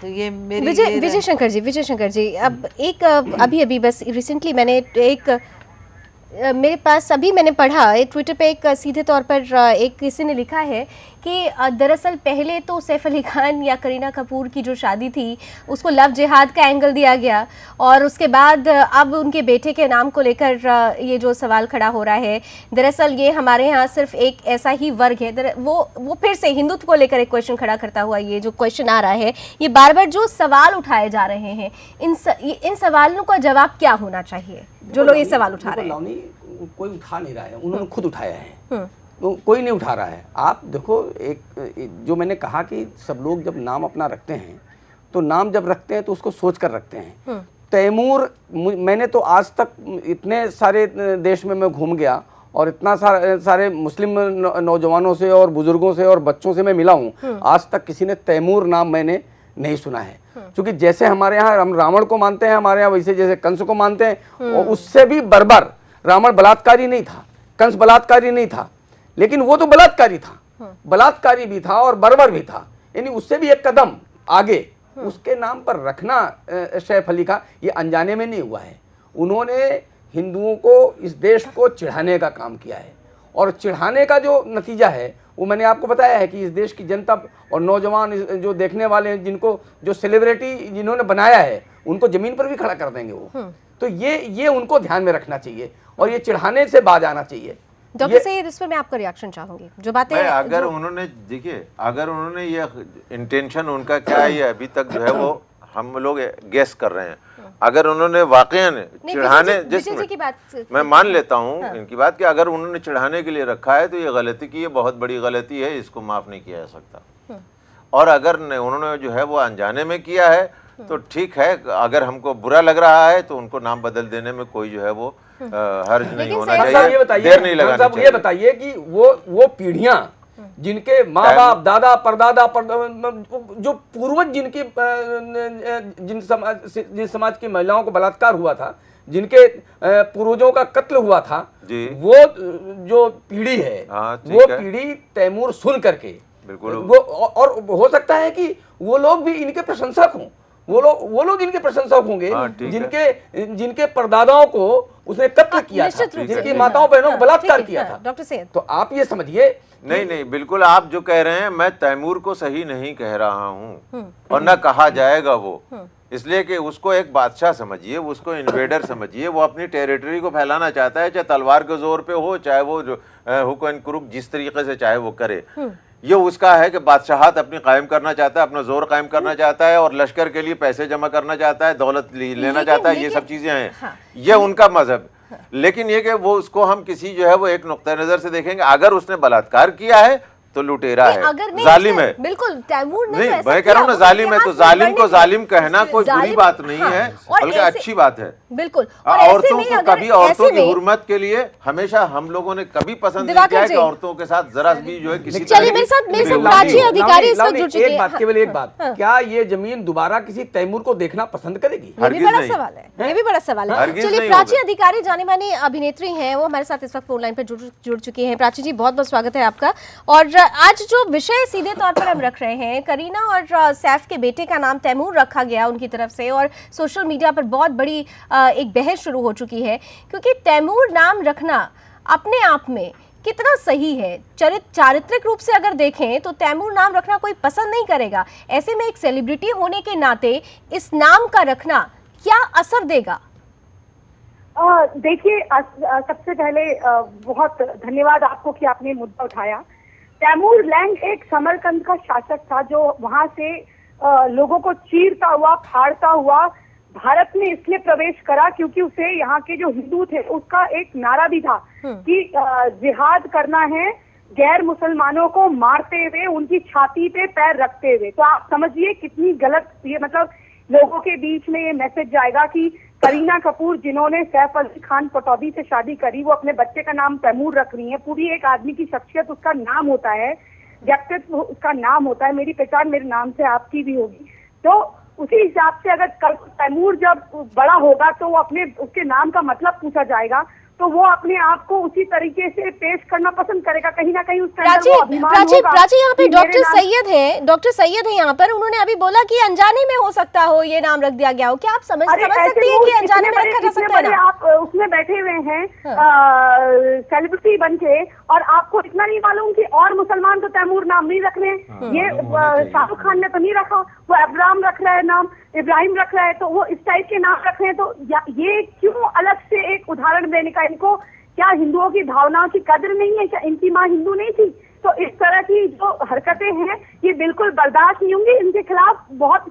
तो ये मेरी विजय शंकर जी, अब एक अभी बस रिसेंटली मैंने एक मेरे पास अभी मैंने पढ़ा ट्विटर पे एक सीधे तौर पर एक किसी ने लिखा है कि दरअसल पहले तो सैफ अली खान या करीना कपूर की जो शादी थी उसको लव जिहाद का एंगल दिया गया, और उसके बाद अब उनके बेटे के नाम को लेकर ये जो सवाल खड़ा हो रहा है, दरअसल ये हमारे यहाँ सिर्फ एक ऐसा ही वर्ग है, वो फिर से हिंदुत्व को लेकर एक क्वेश्चन खड़ा करता हुआ ये जो क्वेश्चन आ रहा है, ये बार बार जो सवाल उठाए जा रहे हैं, इन सवालों का जवाब क्या होना चाहिए? जो लोग ये सवाल उठा रहे हैं, कोई उठा नहीं रहा है, उन्होंने खुद उठाया है। तो कोई नहीं उठा रहा है। आप देखो, एक जो मैंने कहा कि सब लोग जब नाम अपना रखते हैं तो नाम जब रखते हैं तो उसको सोच कर रखते हैं। तैमूर, मैंने तो आज तक इतने सारे देश में मैं घूम गया और इतना सारे मुस्लिम नौजवानों से और बुजुर्गों से और बच्चों से मैं मिला हूँ, आज तक किसी ने तैमूर नाम मैंने नहीं सुना है। क्योंकि जैसे हमारे यहाँ हम रावण को मानते हैं, हमारे यहाँ वैसे जैसे कंस को मानते हैं, और उससे भी बर्बर। रावण बलात्कारी नहीं था, कंस बलात्कारी नहीं था, लेकिन वो तो बलात्कारी था, बलात्कारी भी था और बर्बर भी था, यानी उससे भी एक कदम आगे उसके नाम पर रखना सैफ अली का ये अनजाने में नहीं हुआ है। उन्होंने हिंदुओं को, इस देश को चिढ़ाने का काम किया है, और चिढ़ाने का जो नतीजा है वो मैंने आपको बताया है कि इस देश की जनता और नौजवान जो देखने वाले हैं, जिनको जो सेलिब्रिटी जिन्होंने बनाया है, उनको जमीन पर भी खड़ा कर देंगे वो। तो ये उनको ध्यान में रखना चाहिए और ये चिढ़ाने से बाज आना चाहिए। डॉक्टर सैयद, इस पर मैं आपका रिएक्शन चाहूंगी। जो बातें अगर उन्होंने, देखिए, अगर उन्होंने ये इंटेंशन उनका क्या है, ये अभी तक जो है वो हम लोग गेस कर रहे हैं। अगर उन्होंने वाकईन चिढ़ाने, मैं मान लेता हूँ इनकी बात कि अगर उन्होंने चिढ़ाने के लिए रखा है तो ये गलती की, ये बहुत बड़ी गलती है, इसको माफ नहीं किया जा सकता। और अगर उन्होंने जो है वो अनजाने में किया है तो ठीक है, अगर हमको बुरा लग रहा है तो उनको नाम बदल देने में कोई जो है वो हर्ज नहीं होना चाहिए, देर नहीं लगानी चाहिए। ये बताइए कि वो पीढ़ियां जिनके माँ बाप, दादा, परदादा, जो पूर्वज जिनकी जिन समाज की महिलाओं को बलात्कार हुआ था, जिनके पूर्वजों का कत्ल हुआ था, वो जो पीढ़ी है, वो पीढ़ी तैमूर सुन करके बिल्कुल वो, और हो सकता है कि वो लोग भी इनके प्रशंसक हों, वो लोग इनके प्रशंसक होंगे जिनके परदादाओं को उसने कत्ल किया था, जिनकी माताओं बहनों को बलात्कार किया था। डॉक्टर सैयद, तो आप ये समझिए, नहीं, बिल्कुल आप जो कह रहे हैं, मैं तैमूर को सही नहीं कह रहा हूँ और न कहा जाएगा वो, इसलिए कि उसको एक बादशाह समझिए, उसको इन्वेडर समझिए। वो अपनी टेरिटरी को फैलाना चाहता है, चाहे तलवार के जोर पे हो, चाहे वो हुक्म कुरुक जिस तरीके से चाहे वो करे। ये उसका है कि बादशाहत अपनी कायम करना चाहता है, अपना जोर कायम करना चाहता है और लश्कर के लिए पैसे जमा करना चाहता है, दौलत लेना चाहता है, ये सब चीजें हैं। ये उनका मजहब। लेकिन ये कि वो उसको हम किसी जो है वो एक नुक्ता नजर से देखेंगे। अगर उसने बलात्कार किया है तो लुटेरा है, जालिम है। बिल्कुल, तैमूर ने नहीं, मैं कह रहा हूँ ना, जालिम है, तो जालिम को जालिम कहना कोई बुरी बात नहीं है, बल्कि अच्छी बात है। बिल्कुल। औरतों को कभी, औरतों की हुर्मत के लिए हमेशा हम लोगों ने कभी पसंद नहीं किया कि औरतों के साथ जरा भी जो है किसी चलिए मेरे साथ प्राची अधिकारी इस वक्त जुड़ चुके हैं। केवल एक बात, क्या ये जमीन दोबाारा किसी तैमूर को देखना पसंद करेगी? ये भी बड़ा सवाल है, ये भी बड़ा सवाल है। चलिए, प्राची अधिकारी जाने मानी अभिनेत्री हैं, वो हमारे साथ इस वक्त फोन लाइन पर जुड़ चुकी हैं। प्राची जी, बहुत बहुत स्वागत है आपका। और आज जो विषय सीधे तौर पर हम रख रहे हैं, करीना और सैफ के बेटे का नाम तैमूर रखा गया उनकी तरफ से, और सोशल मीडिया पर बहुत बड़ी एक बहस शुरू हो चुकी है, क्योंकि तैमूर नाम रखना अपने आप में कितना सही है। चारित्रिक रूप से अगर देखें तो तैमूर नाम रखना कोई पसंद नहीं करेगा। ऐसे में एक सेलिब्रिटी होने के नाते इस नाम का रखना क्या असर देगा? देखिए, सबसे पहले बहुत धन्यवाद आपको कि आपने मुद्दा उठाया। तैमूर लैंग एक समरकंद का शासक था, जो वहां से लोगों को चीरता हुआ, फाड़ता हुआ भारत में इसलिए प्रवेश करा क्योंकि उसे यहाँ के जो हिंदू थे उसका एक नारा भी था कि जिहाद करना है गैर मुसलमानों को मारते हुए, उनकी छाती पे पैर रखते हुए। तो आप समझिए कितनी गलत, ये मतलब लोगों के बीच में ये मैसेज जाएगा कि करीना कपूर जिन्होंने सैफ अली खान पटौदी से शादी करी, वो अपने बच्चे का नाम तैमूर रख रही है। पूरी एक आदमी की शख्सियत उसका नाम होता है, व्यक्तित्व उसका नाम होता है। मेरी पहचान मेरे नाम से आपकी भी होगी। तो उसी हिसाब से अगर कल तैमूर जब बड़ा होगा तो वो अपने, उसके नाम का मतलब पूछा जाएगा तो वो अपने आप को उसी तरीके से पेश करना पसंद करेगा। कहीं ना कहीं उसका प्राची यहाँ पे डॉक्टर सैयद है यहाँ पर, उन्होंने अभी बोला कि अनजाने में हो सकता हो ये नाम रख दिया गया हो। क्या आप समझ सकती हैं कि अनजाने में रखा जा सकता है? आप उसमें बैठे हुए हैं सेलिब्रिटी बन के, और आपको इतना नहीं मालूम कि और मुसलमान तो तैमूर नाम नहीं रख रहे हैं। ये शाहरुख खान ने तो नहीं रखा, वो अब्राम रख रहा है नाम, इब्राहिम रख रहा है, तो वो इस टाइप के नाम रख रहे हैं। तो ये क्यों अलग से एक उदाहरण देने का इनको? क्या हिंदुओं की भावनाओं की कदर नहीं है? क्या इनकी माँ हिंदू नहीं थी? तो इस तरह की जो हरकतें हैं ये बिल्कुल बर्दाश्त नहीं होंगी। इनके खिलाफ बहुत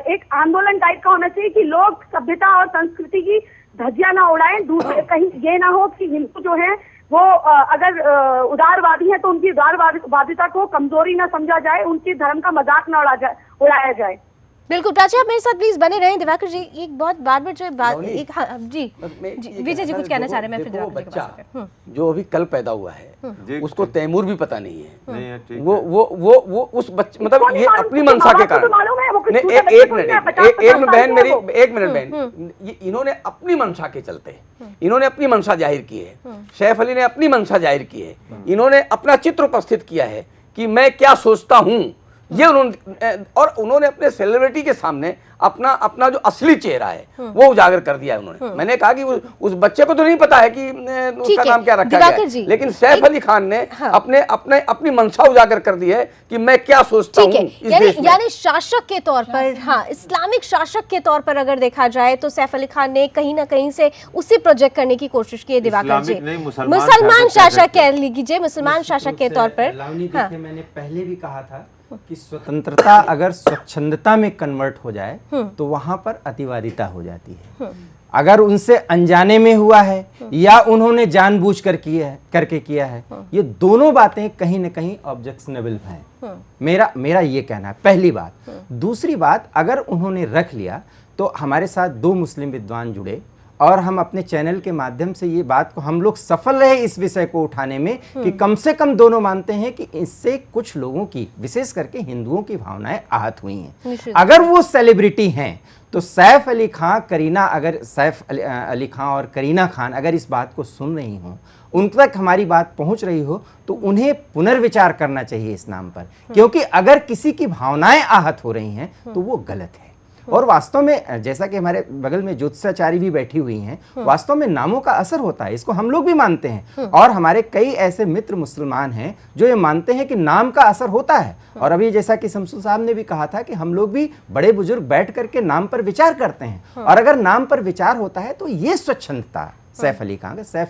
एक आंदोलन टाइप का होना चाहिए कि लोग सभ्यता और संस्कृति की धज्जियां ना उड़ाएं। दूसरे कहीं ये ना हो कि हिंदू जो है वो अगर उदारवादी है तो उनकी उदारवादिता को कमजोरी ना समझा जाए, उनकी धर्म का मजाक ना उड़ाया जाए। बिल्कुल प्राची, आप मेरे साथ प्लीज बने रहें। दिवाकर जी, एक बहुत बार जो बात एक जी विजय जी कुछ कहना चाह रहे हैं, मैं फिर दिवाकर जी के पास आकर। जो अभी कल पैदा हुआ है उसको तैमूर भी पता नहीं है। वो उस बच्चे मतलब ये अपनी मंशा के कारण, एक मिनट बहन, ये इन्होंने अपनी मंशा के चलते, इन्होंने अपनी मंशा जाहिर की है, सैफ अली ने अपनी मंशा जाहिर की है, इन्होंने अपना चित्र उपस्थित किया है कि मैं क्या सोचता हूं, ये उन्होंने अपने सेलिब्रिटी के सामने अपना जो असली चेहरा है वो उजागर कर दिया है उन्होंने। मैंने कहा कि उस बच्चे को तो नहीं पता है कि उसका नाम क्या रखा गया है, लेकिन सैफ अली खान ने अपनी मंशा उजागर कर दी है कि मैं क्या सोचता हूं इस देश में। यानी शासक के तौर पर, हाँ, इस्लामिक शासक के तौर पर अगर देखा जाए तो सैफ अली खान ने कहीं ना कहीं से उसे प्रोजेक्ट करने की कोशिश की है। दिवाकर जी, मुसलमान शासक कह लीजिए, मुसलमान शासक के तौर पर। मैंने पहले भी कहा था कि स्वतंत्रता अगर स्वच्छंदता में कन्वर्ट हो जाए तो वहां पर अतिवादिता हो जाती है। अगर उनसे अनजाने में हुआ है या उन्होंने जानबूझकर करके किया है, ये दोनों बातें कहीं ना कहीं ऑब्जेक्शनेबल हैं। मेरा ये कहना है, पहली बात। दूसरी बात, अगर उन्होंने रख लिया तो हमारे साथ 2 मुस्लिम विद्वान जुड़े और हम अपने चैनल के माध्यम से ये बात को, हम लोग सफल रहे इस विषय को उठाने में कि कम से कम दोनों मानते हैं कि इससे कुछ लोगों की, विशेष करके हिंदुओं की भावनाएं आहत हुई हैं। अगर वो सेलिब्रिटी हैं तो सैफ अली खां, करीना, अगर सैफ अली खां और करीना खान अगर इस बात को सुन रही हों, उन तक हमारी बात पहुंच रही हो, तो उन्हें पुनर्विचार करना चाहिए इस नाम पर, क्योंकि अगर किसी की भावनाएं आहत हो रही हैं तो वो गलत है। और वास्तव में जैसा कि हमारे बगल में ज्योतिषाचार्य भी बैठी हुई हैं, वास्तव में नामों का असर होता है, इसको हम लोग भी मानते हैं। और हमारे कई ऐसे मित्र मुसलमान हैं जो ये मानते हैं कि नाम का असर होता है। और अभी जैसा कि शमसू साहब ने भी कहा था कि हम लोग भी बड़े बुजुर्ग बैठ करके नाम पर विचार करते हैं, और अगर नाम पर विचार होता है तो ये स्वच्छंदता। सैफ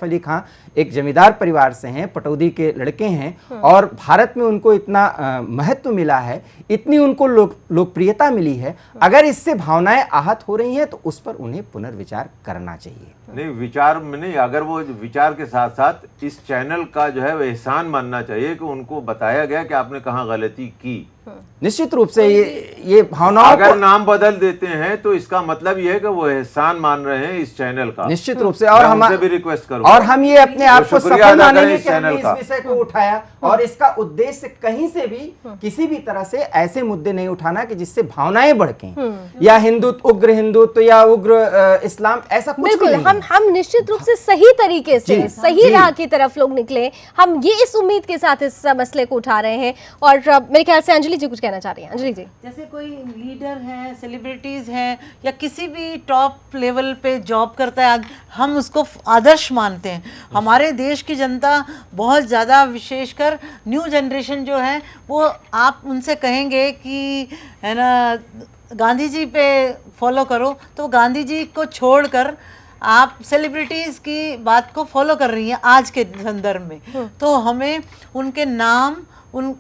अली खां एक जमींदार परिवार से हैं, पटौदी के लड़के हैं, और भारत में उनको इतना महत्व मिला है, इतनी उनको लोकप्रियता मिली है। अगर इससे भावनाएं आहत हो रही हैं तो उस पर उन्हें पुनर्विचार करना चाहिए। नहीं, विचार में नहीं, अगर वो विचार के साथ साथ इस चैनल का जो है वो एहसान मानना चाहिए कि उनको बताया गया कि आपने कहाँ गलती की। निश्चित रूप से ये भावनाओं, अगर नाम बदल देते हैं तो इसका मतलब ये है कि वो एहसान मान रहे हैं इस चैनल का। निश्चित रूप से, और हम भी रिक्वेस्ट करूंगा, और हम ये अपने आप को सफल मानेंगे कि हमने इस का विषय को उठाया, और इसका उद्देश्य कहीं से भी किसी भी तरह से ऐसे मुद्दे नहीं उठाना कि जिससे भावनाएं भड़कें, या हिंदुत्व, उग्र हिंदुत्व या उग्र इस्लाम, ऐसा कुछ भी नहीं। हम निश्चित रूप से सही तरीके से, सही राह की तरफ लोग निकले, हम ये इस उम्मीद के साथ इस मसले को उठा रहे हैं। और मेरे ख्याल से अंजलि जी कुछ कहना चाह रही हैं। अंजलि जी, जैसे कोई लीडर है, सेलिब्रिटीज हैं, या किसी भी टॉप लेवल पे जॉब करता है, हम उसको आदर्श मानते हैं। हमारे देश की जनता बहुत ज़्यादा, विशेषकर न्यू जनरेशन जो है, वो आप उनसे कहेंगे कि है ना गांधी जी पे फॉलो करो, तो गांधी जी को छोड़कर आप सेलिब्रिटीज़ की बात को फॉलो कर रही हैं आज के संदर्भ में। तो हमें उनके नाम,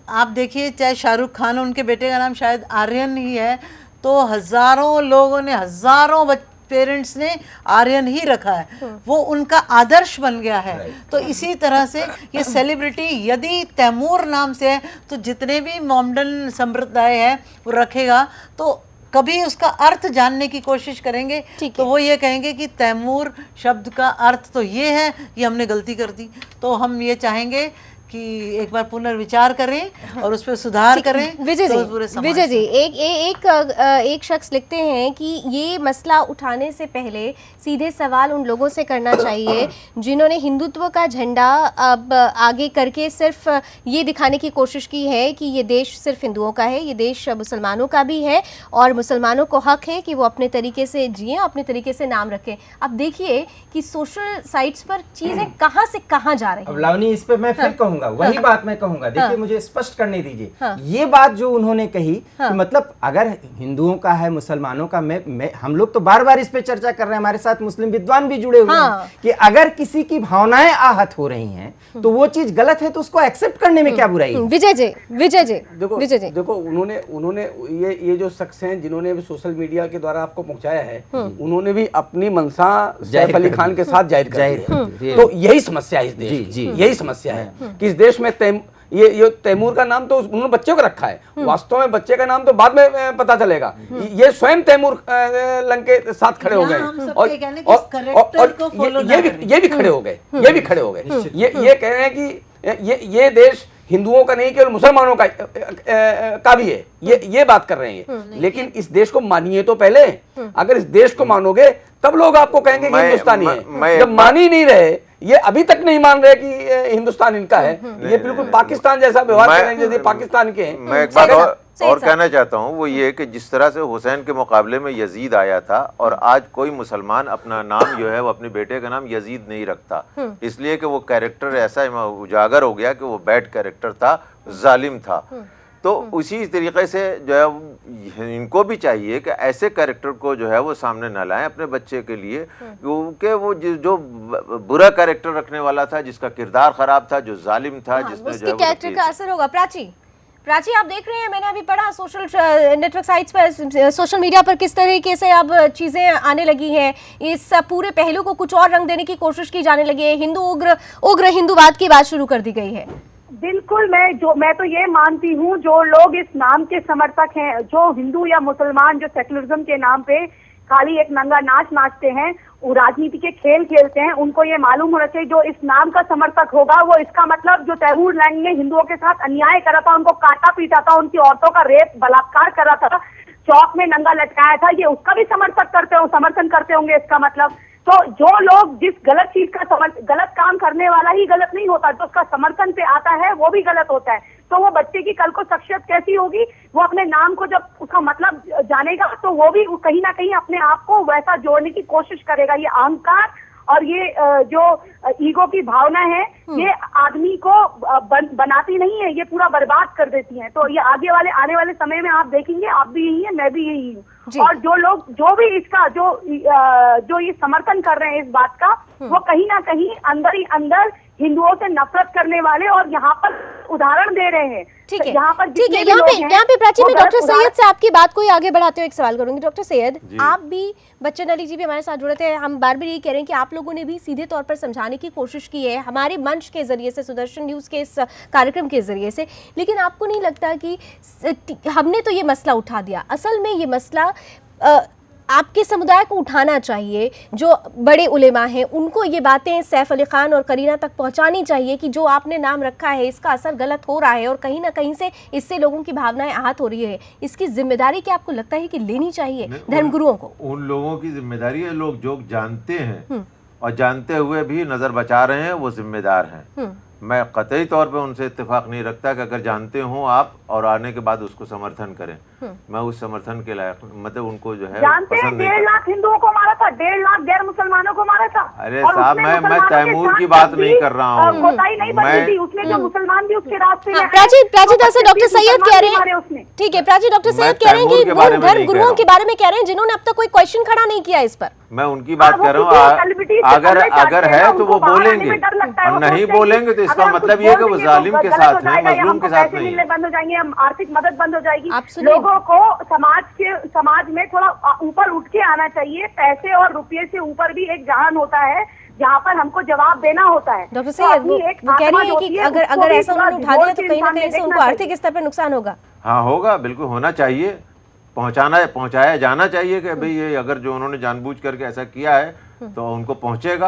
आप देखिए, चाहे शाहरुख खान हो, उनके बेटे का नाम शायद आर्यन ही है, तो हज़ारों लोगों ने, हज़ारों पेरेंट्स ने आर्यन ही रखा है, वो उनका आदर्श बन गया है। तो इसी तरह से ये सेलिब्रिटी यदि तैमूर नाम से है, तो जितने भी मोमडन संप्रदाय है वो रखेगा, तो कभी उसका अर्थ जानने की कोशिश करेंगे तो वो ये कहेंगे कि तैमूर शब्द का अर्थ तो ये है, ये हमने गलती कर दी। तो हम ये चाहेंगे कि एक बार पुनर्विचार करें और उस पर सुधार करें। विजय जी, एक शख्स लिखते हैं कि ये मसला उठाने से पहले सीधे सवाल उन लोगों से करना चाहिए जिन्होंने हिंदुत्व का झंडा अब आगे करके सिर्फ ये दिखाने की कोशिश की है कि ये देश सिर्फ हिंदुओं का है, ये देश मुसलमानों का भी है, और मुसलमानों को हक है कि वो अपने तरीके से जिए, अपने तरीके से नाम रखें। अब देखिए कि सोशल साइट्स पर चीज़ें कहाँ से कहाँ जा रही हैं। अब लावनी, इस पर मैं फिर कहूँगा कहूंगा, वही बात मैं कहूंगा। देखिए मुझे स्पष्ट करने दीजिए। हाँ। ये बात जो उन्होंने कही कि मतलब अगर हिंदुओं का है, मुसलमानों का, मैं हम लोग तो बार बार इस पे चर्चा कर रहे हैं, हमारे साथ मुस्लिम विद्वान भी जुड़े हुए हैं कि अगर किसी की भावनाएं आहत हो रही हैं तो वो चीज गलत है, तो उसको एक्सेप्ट करने में क्या बुराई है? विजय जी देखो उन्होंने ये जो शख्स हैं जिन्होंने सोशल मीडिया के द्वारा आपको पहुंचाया है, उन्होंने भी अपनी मनसा सैफ अली खान के साथ जाहिर कर दी है। तो यही समस्या है इस देश की, यही समस्या है कि इस देश में ये तैमूर का नाम तो उन्होंने बच्चों को रखा है, वास्तव में बच्चे का नाम तो बाद में पता चलेगा। ये स्वयं तैमूर लंग के साथ खड़े हो गए और ये भी खड़े हो गए, ये कह रहे हैं कि ये देश हिंदुओं का नहीं केवल मुसलमानों का भी है, ये बात कर रहे हैं। लेकिन इस देश को मानिए तो पहले, अगर इस देश को मानोगे तब लोग आपको कहेंगे कि हिंदुस्तानी है। जब मान ही नहीं रहे, ये अभी तक नहीं मान रहे कि हिंदुस्तान इनका है, ये बिल्कुल पाकिस्तान जैसा व्यवहार कर रहे हैं जैसे पाकिस्तान के हैं। मैं एक बात और कहना चाहता हूँ, वो ये कि जिस तरह से हुसैन के मुकाबले में यजीद आया था, और आज कोई मुसलमान अपना नाम जो है वो अपने बेटे का नाम यजीद नहीं रखता, इसलिए कि वो कैरेक्टर ऐसा उजागर हो गया कि वो बैड कैरेक्टर था, जालिम था। तो उसी तरीके से जो है इनको भी चाहिए कि ऐसे कैरेक्टर को जो है वो सामने न लाएं अपने बच्चे के लिए, क्योंकि वो जो बुरा कैरेक्टर रखने वाला था, जिसका किरदार खराब था, जो जालिम था, जिसने जो है कैरेक्टर का असर होगा। प्राची आप देख रहे हैं, मैंने अभी पढ़ा सोशल नेटवर्क साइट्स पर, सोशल मीडिया पर किस तरीके से अब चीजें आने लगी हैं, इस पूरे पहलू को कुछ और रंग देने की कोशिश की जाने लगी है, उग्र हिंदूवाद की बात शुरू कर दी गई है। बिल्कुल, मैं तो ये मानती हूँ जो लोग इस नाम के समर्थक हैं, जो हिंदू या मुसलमान जो सेकुलरिज्म के नाम पे खाली एक नंगा नाच नाचते हैं, वो राजनीति के खेल खेलते हैं, उनको ये मालूम होना चाहिए जो इस नाम का समर्थक होगा वो इसका मतलब जो तैमूर लैंग ने हिंदुओं के साथ अन्याय करा था, उनको काटा पीटा था, उनकी औरतों का रेप बलात्कार करा था, चौक में नंगा लटकाया था, ये उसका भी समर्थन करते होंगे इसका मतलब। तो जो लोग जिस गलत चीज का गलत काम करने वाला ही गलत नहीं होता, जो उसका समर्थन पे आता है वो भी गलत होता है। तो वो बच्चे की कल को शख्सियत कैसी होगी, वो अपने नाम को जब उसका मतलब जानेगा तो वो भी कहीं ना कहीं अपने आप को वैसा जोड़ने की कोशिश करेगा। ये अहंकार और ये जो ईगो की भावना है, ये आदमी को बनाती नहीं है, ये पूरा बर्बाद कर देती है। तो ये आने वाले समय में आप देखेंगे, आप भी यही है, मैं भी यही हूँ। और जो लोग जो भी इसका जो ये समर्थन कर रहे हैं इस बात का, वो कहीं ना कहीं अंदर ही अंदर हिंदुओं से नफरत करने वाले और यहाँ पर उदाहरण दे रहे हैं। ठीक है, यहाँ पे प्राची, मैं डॉक्टर सैयद से आपकी बात को ही आगे बढ़ाते हुए एक सवाल करूंगी। डॉक्टर सैयद, आप भी, बच्चन अली जी भी हमारे साथ जुड़े थे, हम बार बार यही कह रहे हैं कि आप लोगों ने भी सीधे तौर पर समझाने की कोशिश की है हमारे मंच के जरिए से, सुदर्शन न्यूज़ के इस कार्यक्रम के जरिए से, लेकिन आपको नहीं लगता कि हमने तो ये मसला उठा दिया, असल में ये मसला आपके समुदाय को उठाना चाहिए, जो बड़े उलेमा हैं उनको ये बातें सैफ अली खान और करीना तक पहुंचानी चाहिए कि जो आपने नाम रखा है इसका असर गलत हो रहा है और कहीं ना कहीं से इससे लोगों की भावनाएं आहत हो रही है। इसकी जिम्मेदारी क्या आपको लगता है कि लेनी चाहिए धर्मगुरुओं को? उन लोगों की जिम्मेदारी है, लोग जो जानते हैं और जानते हुए भी नजर बचा रहे हैं वो जिम्मेदार हैं। मैं कतई तौर पे उनसे इत्तेफाक नहीं रखता कि अगर जानते हो आप और आने के बाद उसको समर्थन करें, मैं उस समर्थन के लायक, मतलब उनको जो है जानते हैं 1.5 लाख हिंदुओं को मारा था, 1.5 लाख गैर मुसलमानों को मारा था। अरे साहब, मैं तैमूर की बात नहीं कर रहा हूँ, उसमें जो मुसलमान भी उसके रास्ते में। प्राची से डॉक्टर सैयद कह रहे हैं, ठीक है प्राची, डॉक्टर सैयद कह रहे हैं कि वो धर्म गुरुओं के बारे में कह रहे हैं जिन्होंने अब तक कोई क्वेश्चन खड़ा नहीं किया इस पर। मैं उनकी बात कर रहा हूँ। अगर है तो वो बोलेंगे, और नहीं बोलेंगे तो इसका मतलब ये कि वो जालिम के साथ हैं, मजलूम के साथ नहीं। बंद हो जाएंगे, हम आर्थिक मदद बंद हो जाएगी। लोगों को समाज में थोड़ा ऊपर उठ के आना चाहिए। पैसे और रुपये से ऊपर भी एक जहान होता है जहाँ पर हमको जवाब देना होता है। डॉक्टर सैयद, वो कह रही है कि अगर ऐसा उन्होंने उठा दिया तो कहीं ना कहीं से उनको आर्थिक स्तर पर नुकसान होगा। हाँ होगा, बिल्कुल होना चाहिए, पहुंचाया जाना चाहिए कि भाई ये अगर जो उन्होंने जानबूझ करके ऐसा किया है तो उनको पहुंचेगा,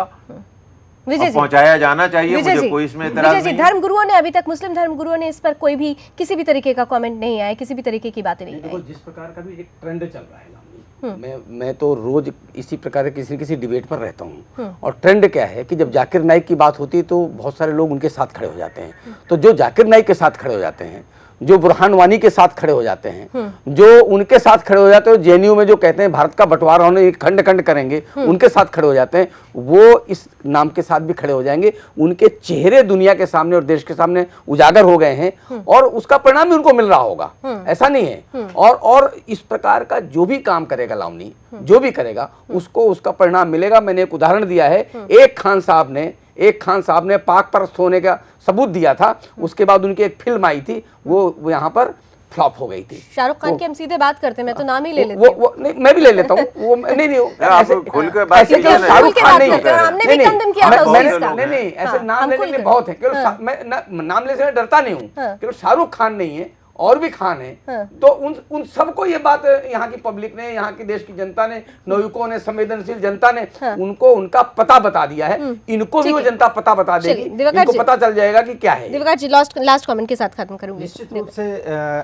पहुंचाया जाना चाहिए। मुझे कोई इसमें इतराज नहीं। धर्मगुरुओं ने अभी तक, मुस्लिम धर्मगुरुओं ने इस पर कोई भी किसी भी तरीके का कमेंट नहीं आया, किसी भी तरीके की बातें नहीं आई। जिस प्रकार का भी एक ट्रेंड चल रहा है, मैं तो रोज इसी प्रकार के किसी डिबेट पर रहता हूँ, और ट्रेंड क्या है कि जब जाकिर नाइक की बात होती है तो बहुत सारे लोग उनके साथ खड़े हो जाते हैं। तो जो जाकिर नाइक के साथ खड़े हो जाते हैं जो बुरहान वानी के साथ खड़े हो जाते हैं, जो उनके साथ खड़े हो जाते हैं, जेएनयू में जो कहते हैं भारत का बंटवारा होने खंड खंड करेंगे, उनके साथ खड़े हो जाते हैं, वो इस नाम के साथ भी खड़े हो जाएंगे। उनके चेहरे दुनिया के सामने और देश के सामने उजागर हो गए हैं और उसका परिणाम भी उनको मिल रहा होगा, ऐसा नहीं है। और इस प्रकार का जो भी काम करेगा लावनी, जो भी करेगा उसको उसका परिणाम मिलेगा। मैंने एक उदाहरण दिया है, एक खान साहब ने पाक परस्त होने का सबूत दिया था, उसके बाद उनकी एक फिल्म आई थी, वो यहाँ पर फ्लॉप हो गई थी। शाहरुख खान की हम सीधे बात करते हैं, मैं तो नाम ही ले लेती हूँ। वो नहीं, मैं भी ले लेता हूँ, वो नहीं आप खुल के बात ऐसे केवल शाहरुख खान नहीं है, हमने भी कंडम किया था उस चीज का। नहीं ऐसे नाम लेने के लिए बहुत है, केवल मैं नाम लेने से डरता नहीं हूँ, केवल शाहरुख खान नहीं है और भी खान है। तो उन सबको ये बात यहाँ की पब्लिक ने, यहाँ की देश की जनता ने, नवयुवकों ने, संवेदनशील जनता ने उनको उनका पता बता दिया है। इनको भी वो जनता पता बता देगी, इनको पता चल जाएगा कि क्या है। दिवाकर जी लास्ट कमेंट के साथ खत्म करूंगी। निश्चित रूप से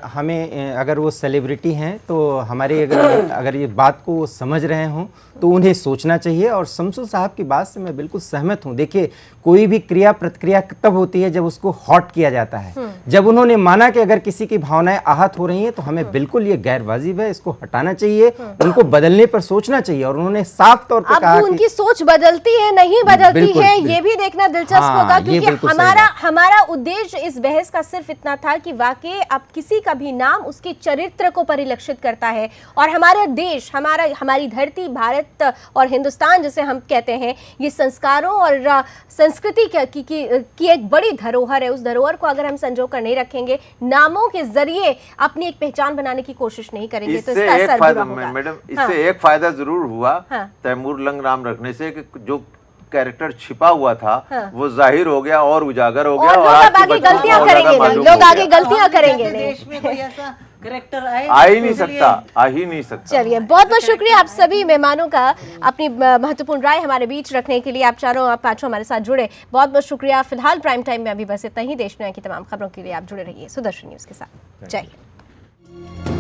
हमें अगर वो सेलिब्रिटी हैं तो हमारे अगर ये बात को समझ रहे हों तो उन्हें सोचना चाहिए। और शमसुल साहब की बात से मैं बिल्कुल सहमत हूँ। देखिए, कोई भी क्रिया प्रतिक्रिया तब होती है जब उसको हॉट किया जाता है। जब उन्होंने माना कि अगर किसी की भावनाएं आहत हो रही हैं तो हमें बिल्कुल ये गैर वाजिब है, इसको हटाना चाहिए, उनको बदलने पर सोचना चाहिए। और उन्होंने साफ तौर पर कहा कि उनकी सोच बदलती है नहीं बदलती है, ये भी देखना दिलचस्प होगा, क्योंकि हमारा उद्देश्य इस बहस का सिर्फ इतना था कि वाकई अब किसी का भी नाम उसके चरित्र को परिलक्षित करता है। और हमारा देश, हमारी धरती भारत और हिंदुस्तान जिसे हम कहते हैं, ये संस्कारों और संस्कृति की एक बड़ी धरोहर है। उस धरोहर को अगर हम संजो कर नहीं रखेंगे, नामों के जरिए अपनी एक पहचान बनाने की कोशिश नहीं करेंगे तो इसका असर बुरा होगा। मैडम, इससे एक फायदा जरूर हुआ तैमूर लंग नाम रखने से, कि जो कैरेक्टर छिपा हुआ था वो जाहिर हो गया और उजागर हो गया। और लोग आगे गलतियां करेंगे नहीं, लोग आगे गलतियां करेंगे नहीं। देश में कोई ऐसा करेक्टर आ ही नहीं सकता। चलिए, बहुत बहुत शुक्रिया आप सभी मेहमानों का अपनी महत्वपूर्ण राय हमारे बीच रखने के लिए। आप पांचों हमारे साथ जुड़े, बहुत बहुत शुक्रिया। फिलहाल प्राइम टाइम में अभी बस इतना ही। देश दुनिया की तमाम खबरों के लिए आप जुड़े रहिए सुदर्शन न्यूज के साथ। जय हिंद।